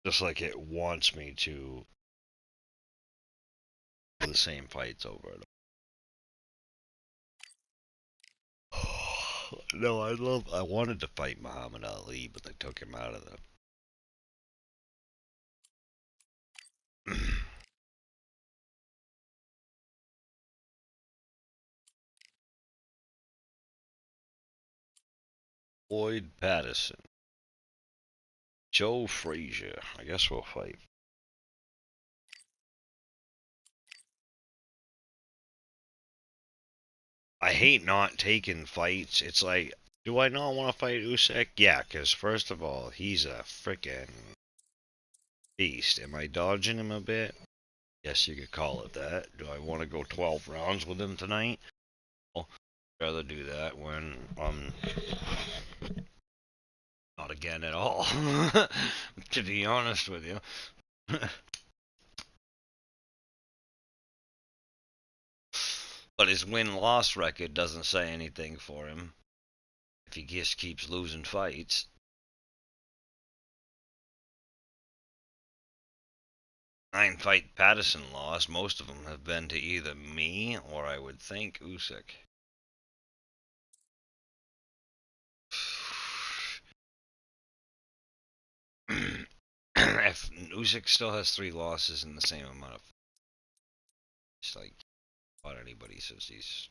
just like it wants me to the same fights over and over. No, I wanted to fight Muhammad Ali, but they took him out of the. Floyd Patterson, Joe Frazier. I guess we'll fight. I hate not taking fights. It's like, do I not want to fight Usyk? Yeah, because first of all, he's a freaking beast. Am I dodging him a bit? Yes, you could call it that. Do I want to go 12 rounds with him tonight? Well, I'd rather do that when not again at all. To be honest with you. But his win-loss record doesn't say anything for him if he just keeps losing fights. 9 fight Patterson lost. Most of them have been to either me or I would think Usyk. If Usyk still has 3 losses in the same amount of, it's like, not anybody says he's.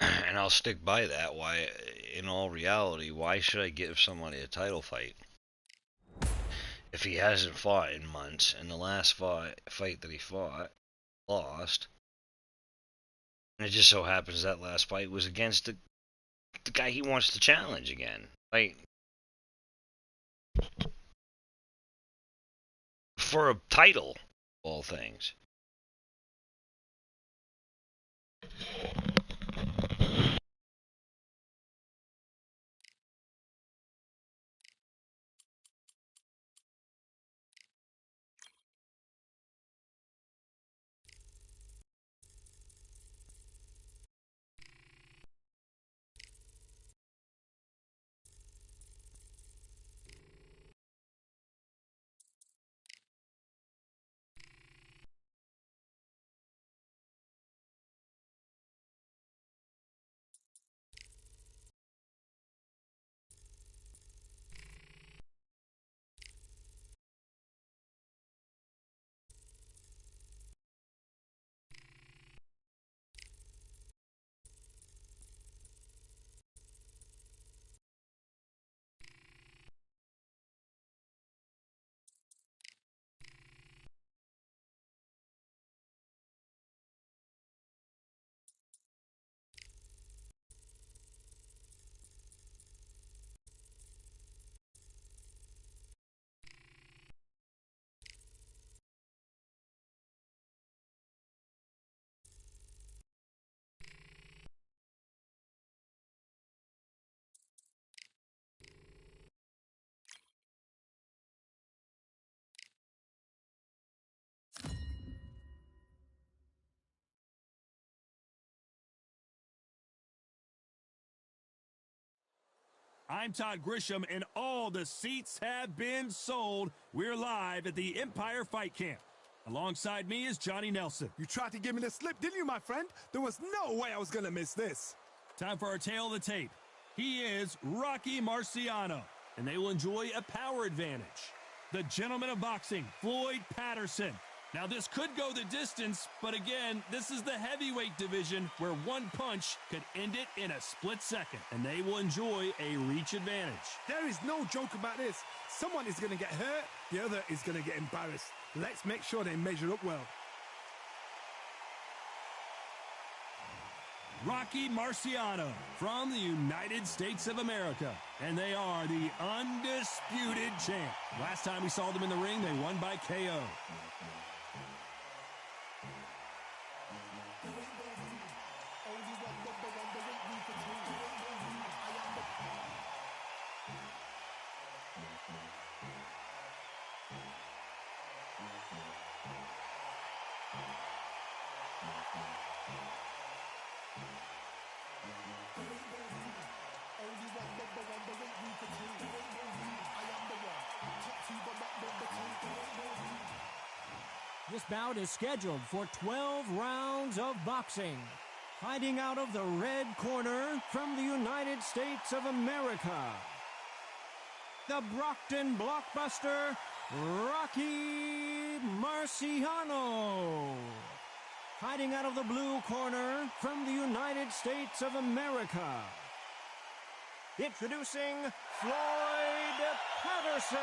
And I'll stick by that. Why, in all reality, why should I give somebody a title fight if he hasn't fought in months, and the last fight that he fought lost, and it just so happens that last fight was against the guy he wants to challenge again, like, for a title, of all things. I'm Todd Grisham, and all the seats have been sold. We're live at the Empire Fight Camp. Alongside me is Johnny Nelson. You tried to give me the slip, didn't you, my friend? There was no way I was going to miss this. Time for our tale of the tape. He is Rocky Marciano, and they will enjoy a power advantage. The gentleman of boxing, Floyd Patterson. Now, this could go the distance, but again, this is the heavyweight division where one punch could end it in a split second, and they will enjoy a reach advantage. There is no joke about this. Someone is going to get hurt, the other is going to get embarrassed. Let's make sure they measure up well. Rocky Marciano from the United States of America, and they are the Undisputed champ. Last time we saw them in the ring, they won by KO. This bout is scheduled for 12 rounds of boxing. Fighting out of the red corner from the United States of America, the Brockton blockbuster, Rocky Marciano. Fighting out of the blue corner from the United States of America, introducing Floyd Patterson.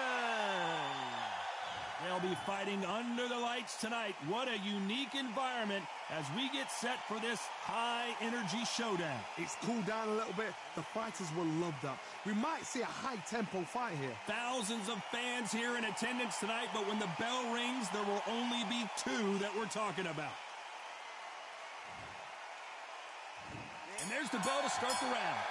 They'll be fighting under the lights tonight. What a unique environment as we get set for this high-energy showdown. It's cooled down a little bit. The fighters will love that. We might see a high-tempo fight here. Thousands of fans here in attendance tonight, but when the bell rings, there will only be two that we're talking about. And there's the bell to start the round.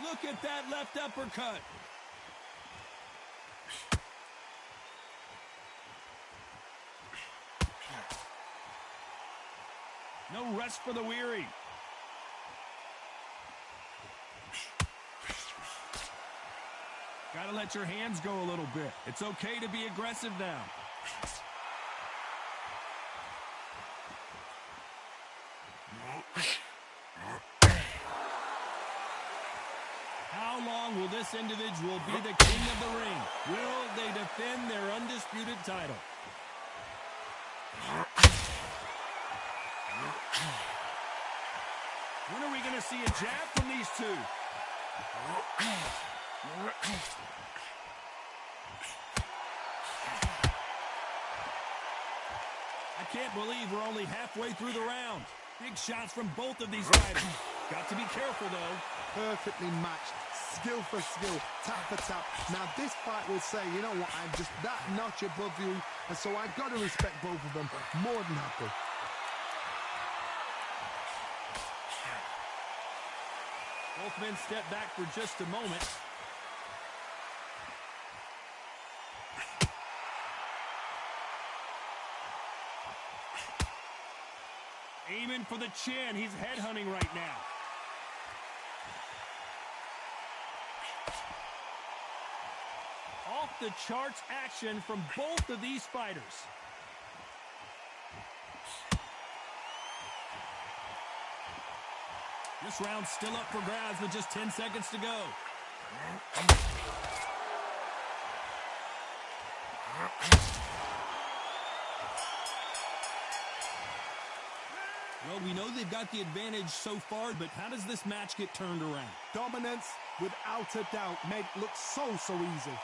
Look at that left uppercut. No rest for the weary. Gotta let your hands go a little bit. It's okay to be aggressive now. How long will this individual be the king of the ring? Will they defend their undisputed title? When are we going to see a jab from these two? I can't believe we're only halfway through the round. Big shots from both of these fighters. Got to be careful, though. Perfectly matched, skill for skill, tap for tap. Now this fight will say, you know what, I'm just that notch above you, and so I've got to respect both of them. More than happy. Both men step back for just a moment. Aiming for the chin. He's headhunting right now. Off the charts action from both of these fighters. This round's still up for grabs with just 10 seconds to go. Well, we know they've got the advantage so far, but how does this match get turned around? Dominance, without a doubt, made it look so easy.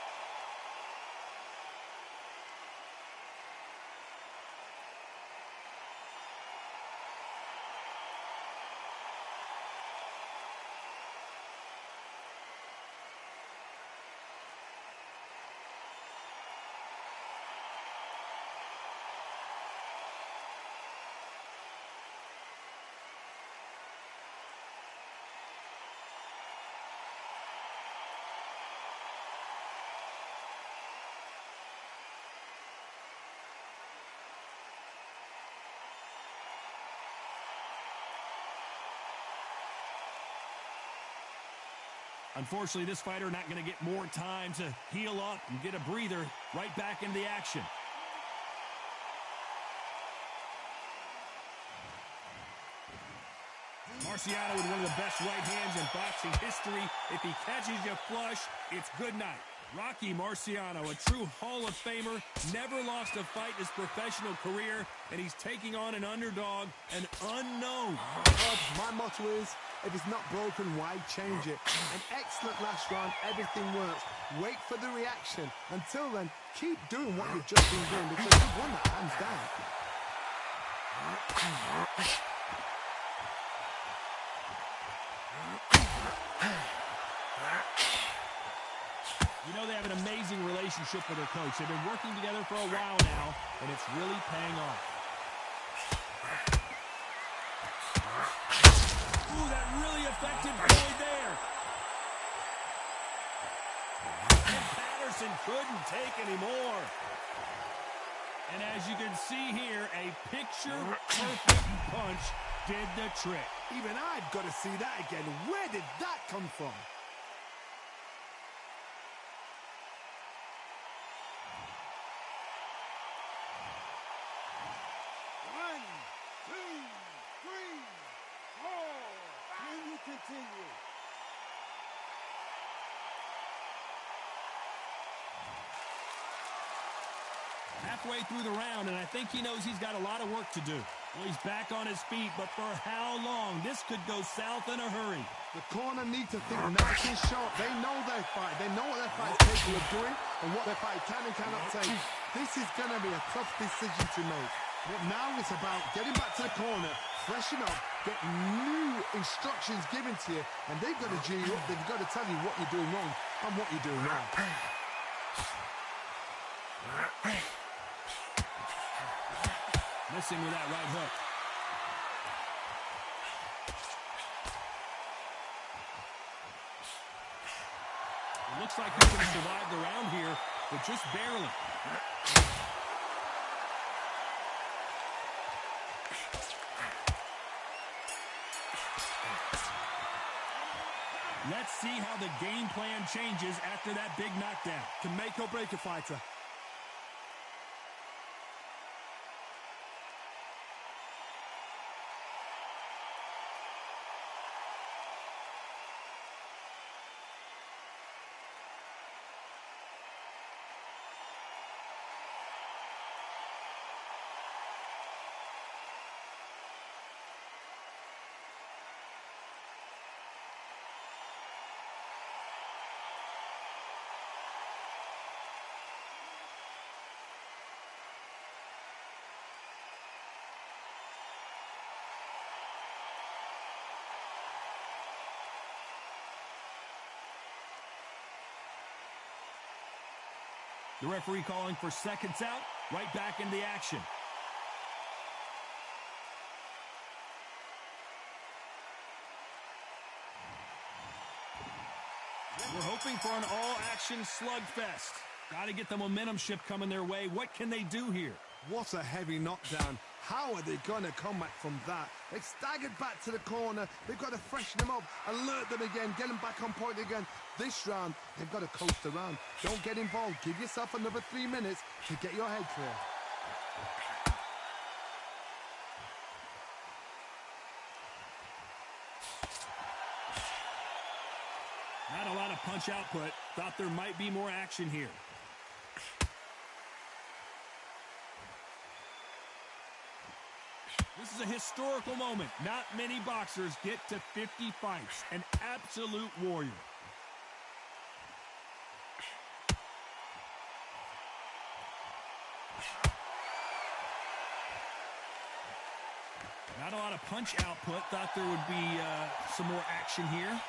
Unfortunately, this fighter not going to get more time to heal up and get a breather. Right back into the action. Marciano with one of the best right hands in boxing history. If he catches you flush, it's good night. Rocky Marciano, a true Hall of Famer, never lost a fight in his professional career, and he's taking on an underdog, an unknown. My motto is, if it's not broken, why change it? An excellent last round, everything works. Wait for the reaction. Until then, keep doing what you've just been doing because you've won that hands down. You know they have an amazing relationship with their coach. They've been working together for a while now, and it's really paying off. Ooh, that really affected Floyd there. And Patterson couldn't take any more. And as you can see here, a picture-perfect punch did the trick. Even I've got to see that again. Where did that come from? Continue. Halfway through the round, and I think he knows he's got a lot of work to do. Well, he's back on his feet, but for how long? This could go south in a hurry. The corner need to think nice and sharp. They know their fight. They know what their fight's capable of doing and what their fight can and cannot take. This is going to be a tough decision to make. But now it's about getting back to the corner, freshen up, get new instructions given to you, and they've got to G you up. They've got to tell you what you're doing wrong and what you're doing right. Missing with that right hook. It looks like he's going to survive the round here, but just barely. Let's see how the game plan changes after that big knockdown. Can make or break a fighter. The referee calling for seconds out, right back into the action. We're hoping for an all-action slugfest. Got to get the momentum shift coming their way. What can they do here? What a heavy knockdown. How are they going to come back from that? They've staggered back to the corner. They've got to freshen them up, alert them again, get them back on point again. This round, they've got to coast around. Don't get involved. Give yourself another 3 minutes to get your head clear. Not a lot of punch output. Thought there might be more action here. This is a historical moment. Not many boxers get to 50 fights. An absolute warrior. Not a lot of punch output. Thought there would be some more action here.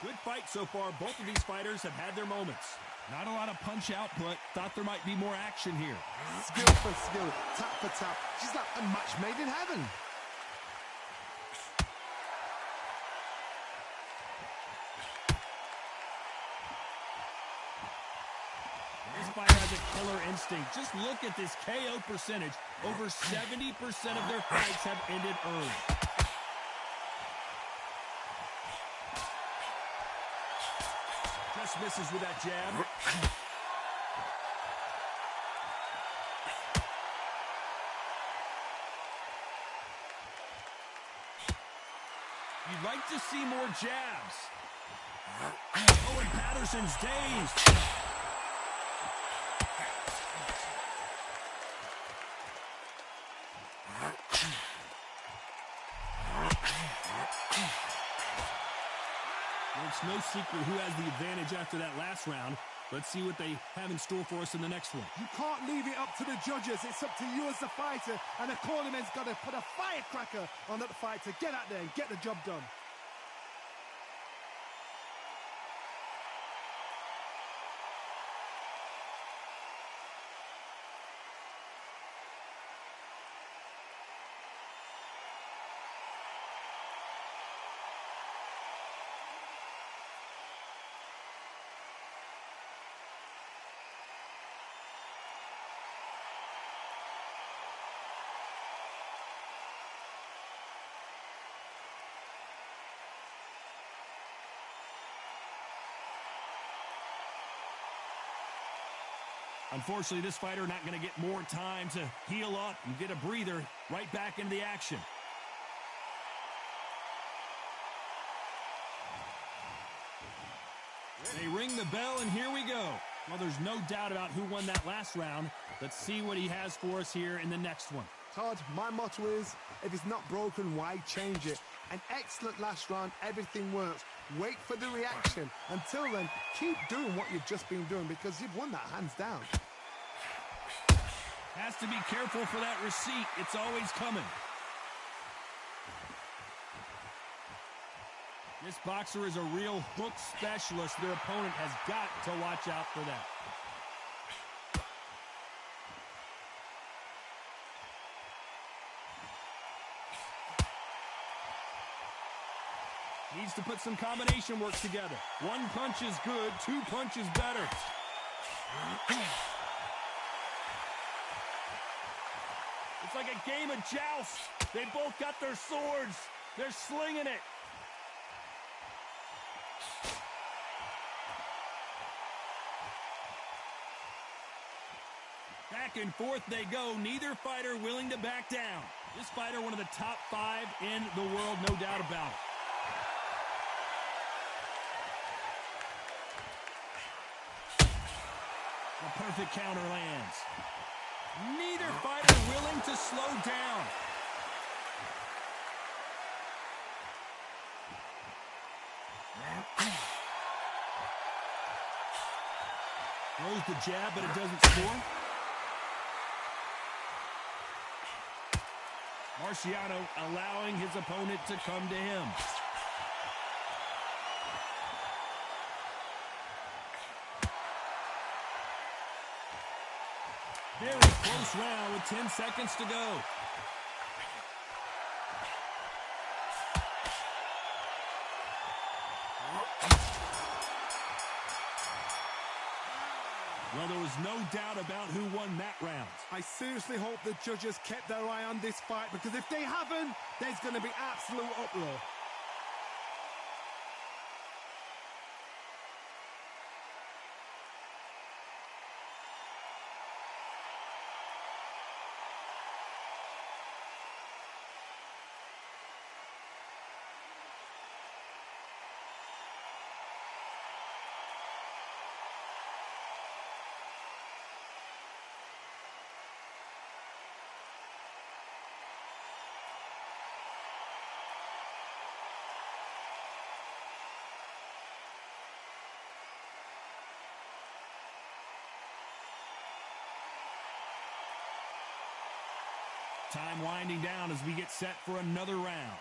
Good fight so far. Both of these fighters have had their moments. Not a lot of punch output. Thought there might be more action here. Skill for skill, tap for tap. She's like a match made in heaven. This fighter has a killer instinct. Just look at this KO percentage. Over 70% of their fights have ended early. just misses with that jab. You'd like to see more jabs. Oh, and Patterson's dazed. Well, it's no secret who has the advantage after that last round. Let's see what they have in store for us in the next one. You can't leave it up to the judges. It's up to you as the fighter, and the cornerman's got to put a firecracker on that fight to get out there and get the job done. Unfortunately, this fighter not going to get more time to heal up and get a breather right back into the action. They ring the bell, and here we go. Well, there's no doubt about who won that last round. Let's see what he has for us here in the next one. Todd, my motto is, if it's not broken, why change it? An excellent last round, everything works. Wait for the reaction. Until then, keep doing what you've just been doing because you've won that hands down. Has to be careful for that receipt. It's always coming. This boxer is a real hook specialist. Their opponent has got to watch out for that. Needs to put some combination work together. One punch is good, two punches better. It's like a game of joust. They both got their swords. They're slinging it. Back and forth they go. Neither fighter willing to back down. This fighter, one of the top 5 in the world, no doubt about it. The perfect counter lands. Neither fighter willing to slow down. Throws the jab, but it doesn't score. Marciano allowing his opponent to come to him. Very close round with 10 seconds to go. Well, there was no doubt about who won that round. I seriously hope the judges kept their eye on this fight because if they haven't, there's going to be absolute uproar. Time winding down as we get set for another round.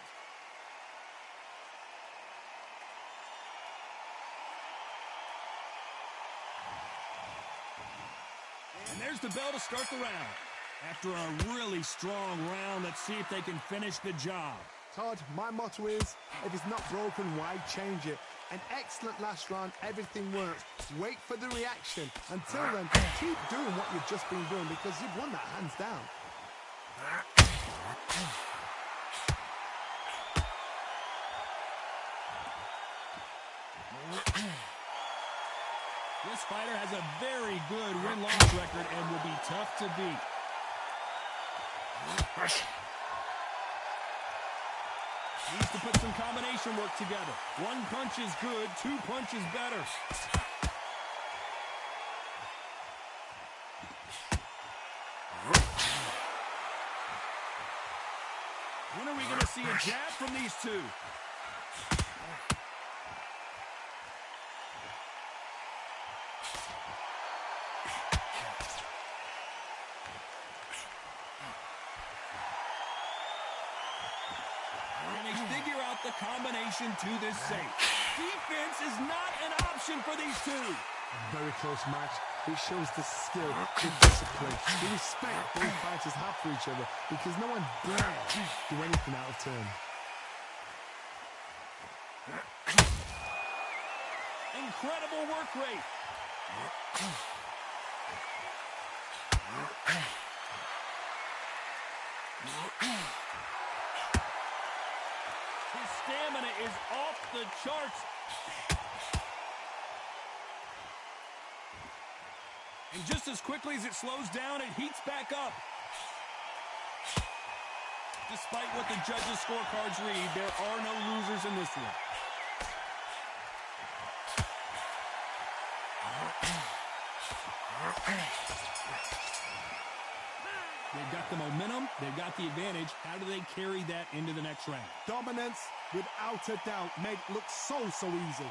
And there's the bell to start the round. After a really strong round, let's see if they can finish the job. Todd, my motto is, if it's not broken, why change it? An excellent last round, everything works. Wait for the reaction. Until then, keep doing what you've just been doing because you've won that hands down. This fighter has a very good win-loss record and will be tough to beat. Needs to put some combination work together. One punch is good, two punches better. When are we going to see a jab from these two? The combination to this safe. Defense is not an option for these two. A very close match. It shows the skill, the discipline, the respect both fighters have for each other because no one dare do anything out of turn. Incredible work rate. His stamina is off the charts. And just as quickly as it slows down, it heats back up. Despite what the judges' scorecards read, there are no losers in this one. They've got the momentum. They've got the advantage. How do they carry that into the next round? Dominance, without a doubt, made it look so easy.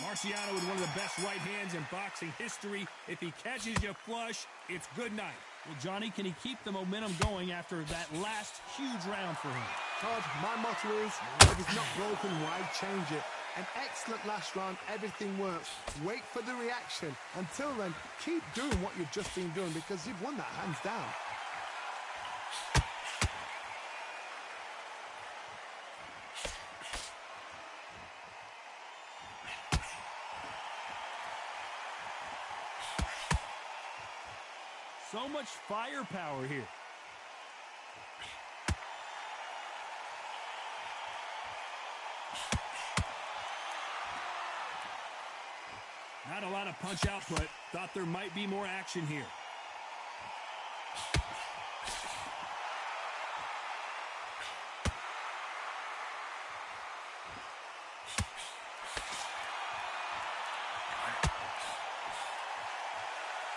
Marciano with one of the best right hands in boxing history. If he catches you flush, it's good night. Well, Johnny, can he keep the momentum going after that last huge round for him? Todd, my motto is, if it's not broken, why change it? An excellent last round, everything works. Wait for the reaction. Until then, keep doing what you've just been doing because you've won that hands down. So much firepower here. Not a lot of punch output. Thought there might be more action here.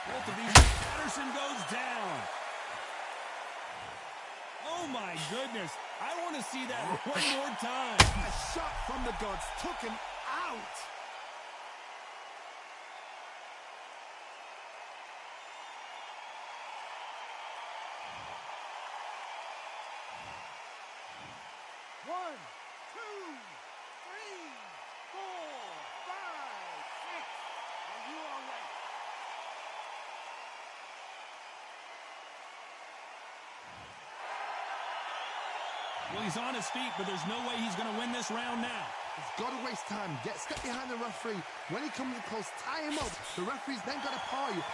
Both of these. Patterson goes down. Oh my goodness. I want to see that one more time. A shot from the gods took him out. One, two, three, four, five, six. And you are right. Well, he's on his feet, but there's no way he's going to win this round now. He's got to waste time. Step behind the referee. When he comes in close, tie him up. The referee's then got to paw you.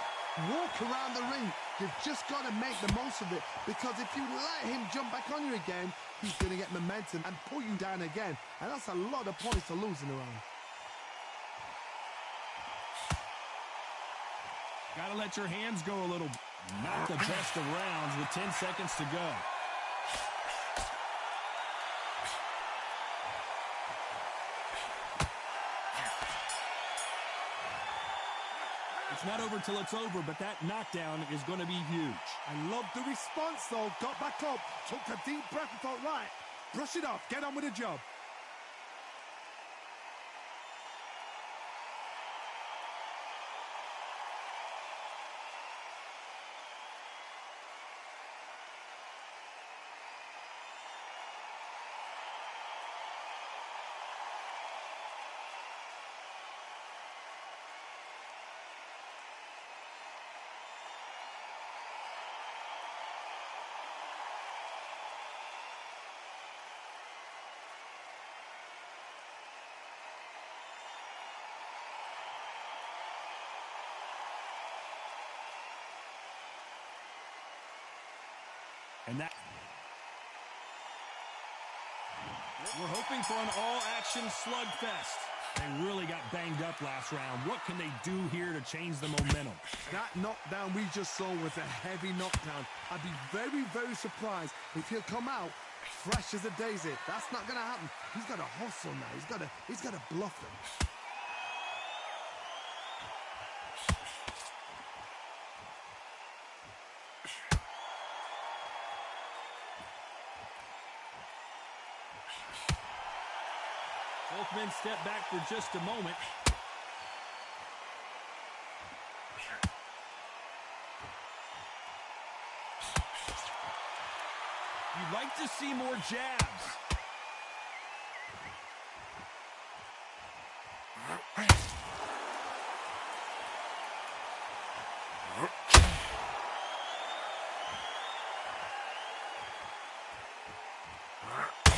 Walk around the ring. You've just got to make the most of it. Because if you let him jump back on you again, he's going to get momentum and pull you down again. And that's a lot of points to lose in a round. Got to let your hands go a little. Not the best of rounds with 10 seconds to go. It's not over till it's over, but that knockdown is going to be huge. I love the response, though. Got back up, took a deep breath and thought, right, brush it off, get on with the job. And that we're hoping for an all-action slugfest. They really got banged up last round. What can they do here to change the momentum? That knockdown we just saw was a heavy knockdown. I'd be very, very surprised if he'll come out fresh as a daisy. That's not going to happen. He's got to hustle now. He's got to bluff him. Both men step back for just a moment. You'd like to see more jabs.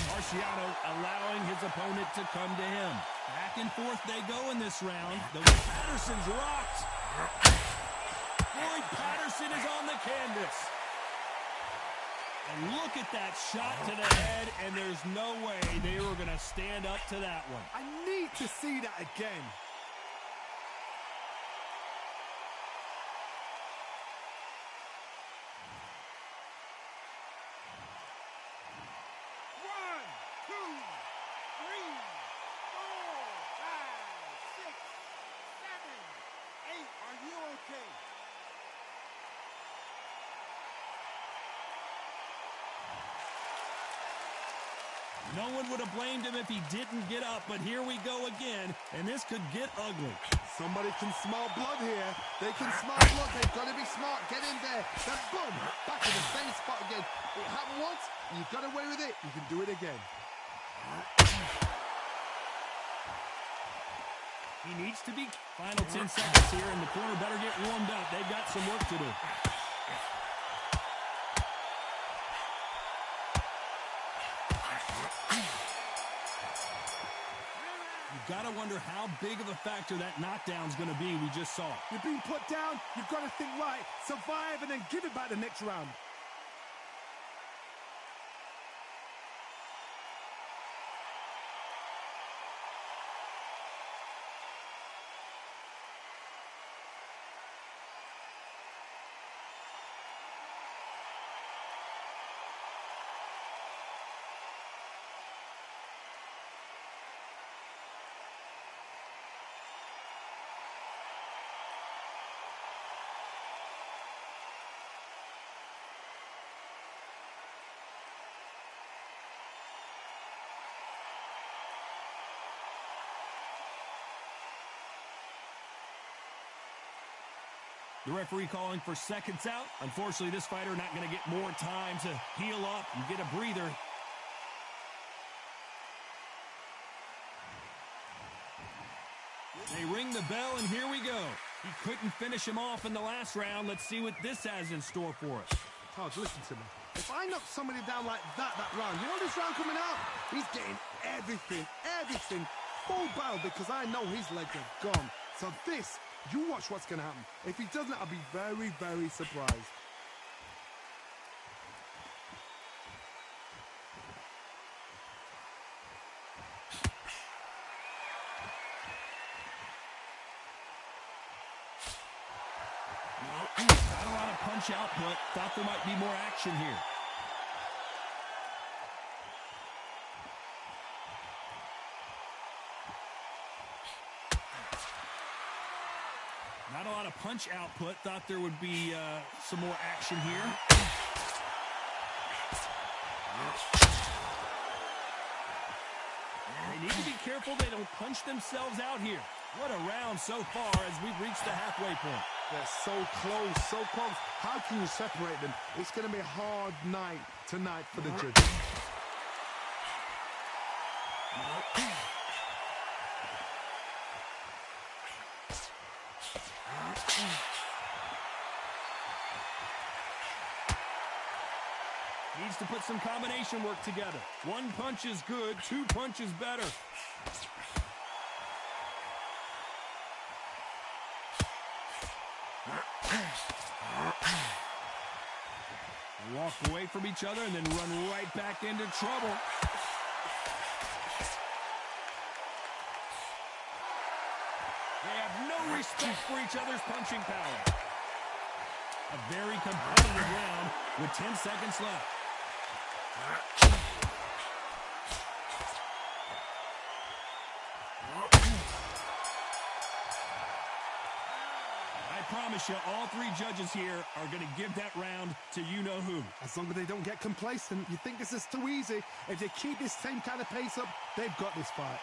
Marciano allowing his opponent to come to him. Back and forth they go in this round. The Patterson's rocked. Floyd Patterson is on the canvas. And look at that shot to the head, and there's no way they were going to stand up to that one. I need to see that again. No one would have blamed him if he didn't get up, but here we go again, and this could get ugly. Somebody can smell blood here. They can smell blood. They've got to be smart. Get in there. Then boom, back in the same spot again. It happened once. You got away with it. You can do it again. He needs to be. Final 10 seconds here, and the corner better get warmed up. They've got some work to do. Got to wonder how big of a factor that knockdown's going to be we just saw. You're being put down. You've got to think right. Survive and then give it back the next round. The referee calling for seconds out. Unfortunately, this fighter not going to get more time to heal up and get a breather. They ring the bell, and here we go. He couldn't finish him off in the last round. Let's see what this has in store for us. Taj, listen to me. If I knock somebody down like that round, you know this round coming out? He's getting everything full barrel because I know his legs are gone. So this, you watch what's going to happen. If he doesn't, I'll be very, very surprised. Not a lot of punch output. Thought there might be more action here. Not a lot of punch output. Thought there would be some more action here. They need to be careful they don't punch themselves out here. What a round so far as we've reached the halfway point. They're so close, so close. How can you separate them? It's going to be a hard night tonight for the judges. Needs to put some combination work together. One punch is good, two punches better. Walk away from each other and then run right back into trouble. They have no respect for each other's punching power. A very competitive round with 10 seconds left. I promise you, all three judges here are going to give that round to you-know-who. As long as they don't get complacent, you think this is too easy. If they keep this same kind of pace up, they've got this fight.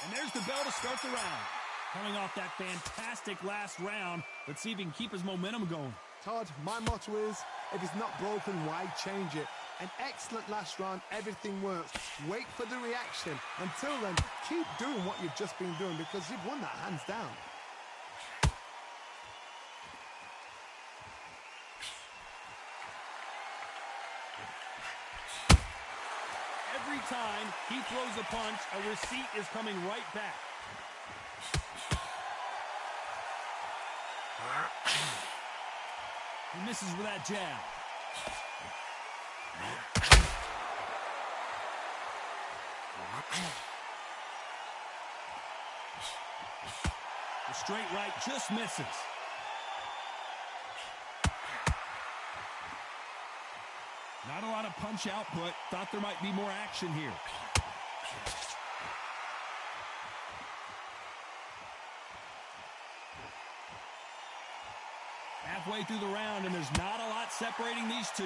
And there's the bell to start the round. Coming off that fantastic last round, let's see if he can keep his momentum going. Todd, my motto is, if it's not broken, why change it? An excellent last round, everything works. Wait for the reaction. Until then, keep doing what you've just been doing because you've won that hands down. Every time he throws a punch, a receipt is coming right back. He misses with that jab. The straight right just misses. Not a lot of punch output. Thought there might be more action here. Halfway through the round, and there's not a lot separating these two.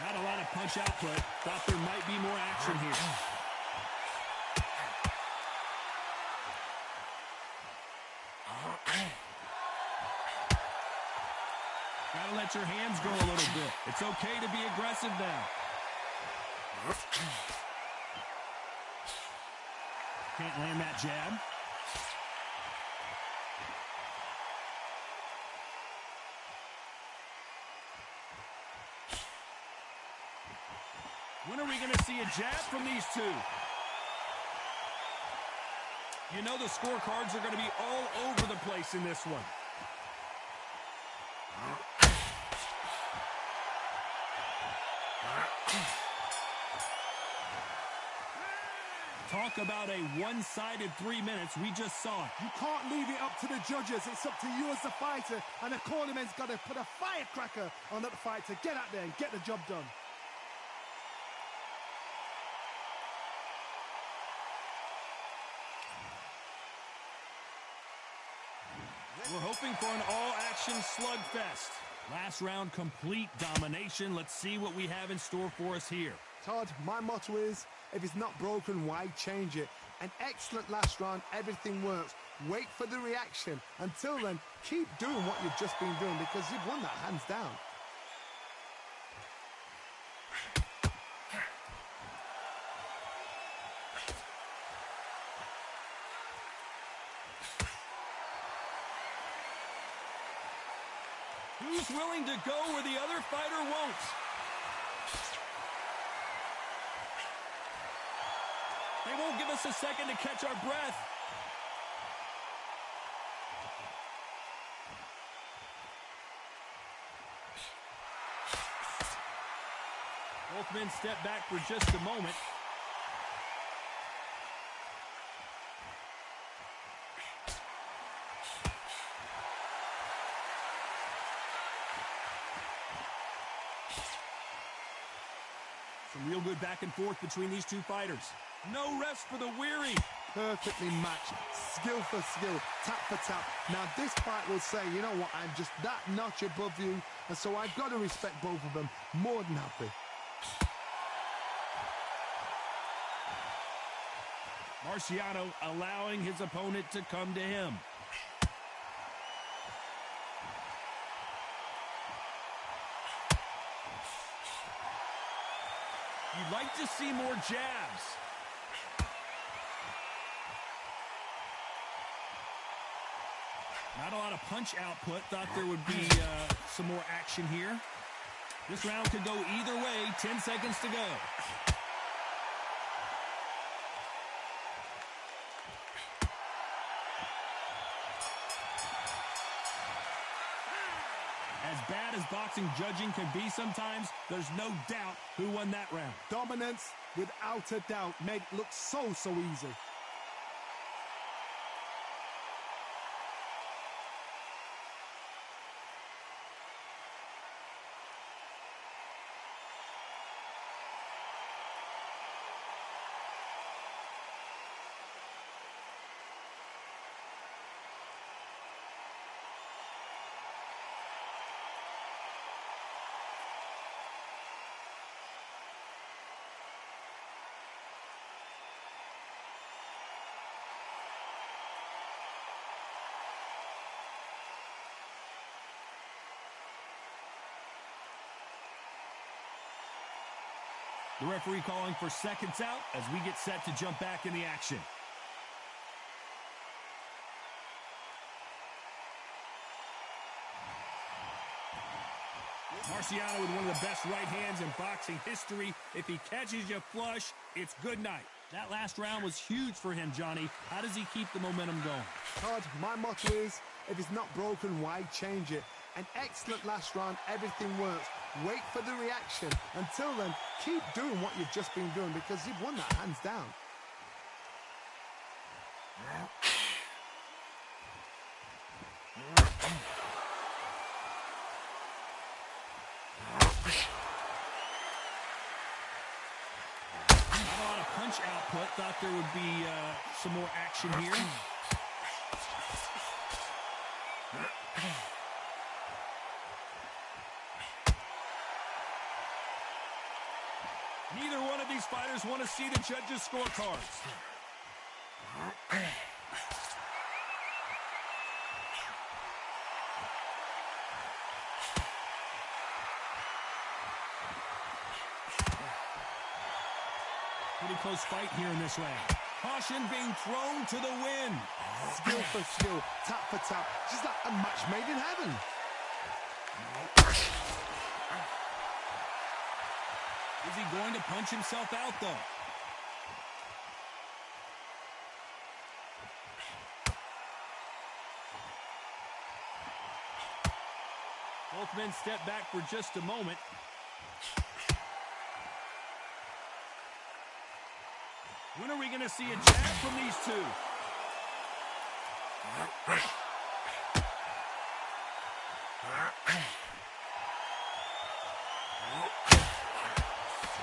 Not a lot of punch output. Thought there might be more action here. Gotta let your hands go a little bit. It's okay to be aggressive now. Can't land that jab. When are we going to see a jab from these two? You know the scorecards are going to be all over the place in this one. Talk about a one-sided 3 minutes. We just saw it. You can't leave it up to the judges. It's up to you as the fighter. And the cornerman's got to put a firecracker on that fight to get out there and get the job done. We're hoping for an all-action slugfest. Last round, complete domination. Let's see what we have in store for us here. Todd, my motto is, if it's not broken, why change it? An excellent last round, everything works. Wait for the reaction. Until then, keep doing what you've just been doing because you've won that hands down. Who's willing to go where the other fighter won't? They won't give us a second to catch our breath. Both men step back for just a moment. Some real good back and forth between these two fighters. No rest for the weary. Perfectly matched, skill for skill, tap for tap. Now this fight will say, you know what, I'm just that notch above you, and so I've got to respect both of them. More than happy. Marciano allowing his opponent to come to him. You'd like to see more jabs. Not a lot of punch output. Thought there would be some more action here. This round could go either way. 10 seconds to go. As bad as boxing judging can be sometimes, there's no doubt who won that round. Dominance, without a doubt, made it look so easy. The referee calling for seconds out as we get set to jump back in the action. Marciano with one of the best right hands in boxing history. If he catches you flush, it's good night. That last round was huge for him, Johnny. How does he keep the momentum going? Todd, my motto is, if it's not broken, why change it? An excellent last round, everything works. Wait for the reaction. Until then, keep doing what you've just been doing because you've won that hands down. Not a lot of punch output. Thought there would be some more action here. Neither one of these fighters want to see the judges' scorecards. Pretty close fight here in this round. Caution being thrown to the wind. Skill for skill, tap for tap, just like a match made in heaven. Is he going to punch himself out, though? Both men step back for just a moment. When are we going to see a jab from these two?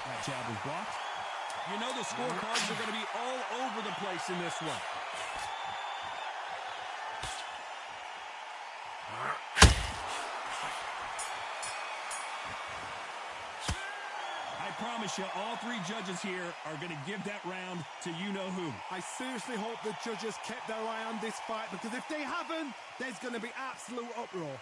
That jab was blocked. You know the scorecards are going to be all over the place in this one. I promise you, all three judges here are going to give that round to you-know-who. I seriously hope the judges kept their eye on this fight because if they haven't, there's going to be absolute uproar.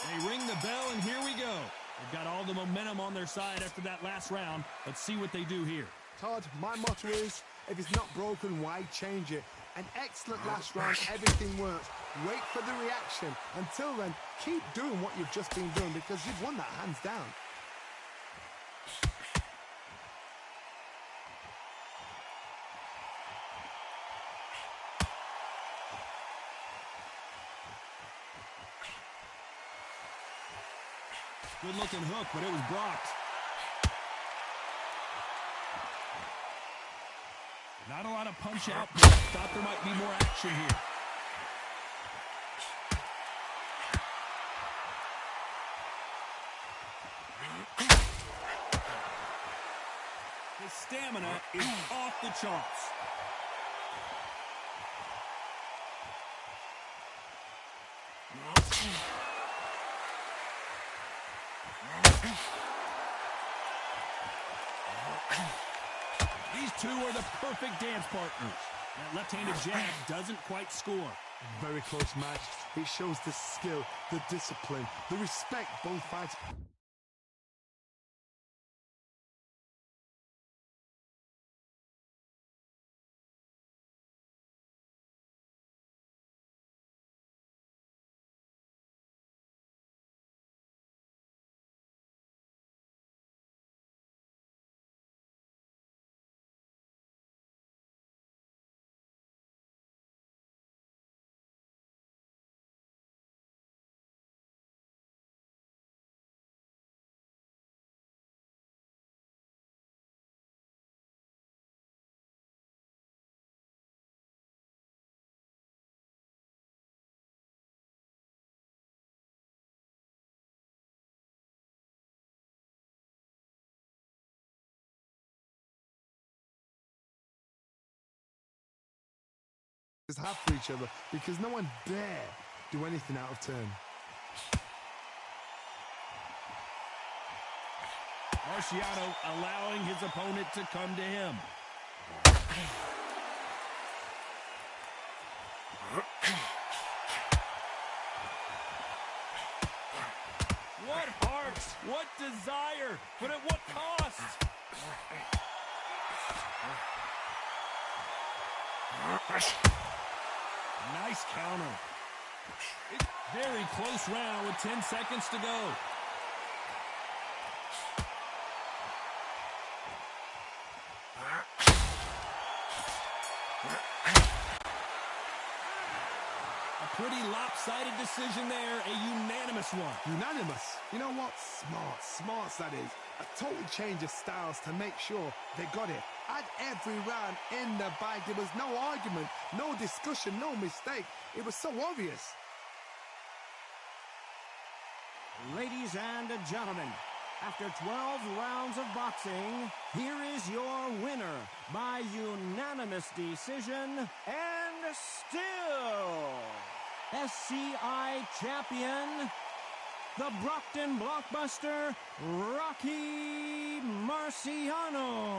They ring the bell, and here we go. They've got all the momentum on their side after that last round. Let's see what they do here. Todd, my motto is, if it's not broken, why change it? An excellent last round, everything works. Wait for the reaction. Until then, keep doing what you've just been doing because you've won that hands down. Good-looking hook, but it was blocked. Not a lot of punch out, but thought there might be more action here. His stamina is off the charts. These These two are the perfect dance partners. That left-handed jab doesn't quite score. Very close match. It shows the skill, the discipline, the respect both fighters have for each other because no one dare do anything out of turn. Marciano allowing his opponent to come to him. What heart, what desire, but at what cost? Nice counter. Very close round with 10 seconds to go. A pretty lopsided decision there, a unanimous one. Unanimous. You know what? Smarts that is. A total change of styles to make sure they got it. At every round in the bag, there was no argument, no discussion, no mistake. It was so obvious. Ladies and gentlemen, after 12 rounds of boxing, here is your winner by unanimous decision and still SCI champion, the Brockton blockbuster, Rocky Marciano.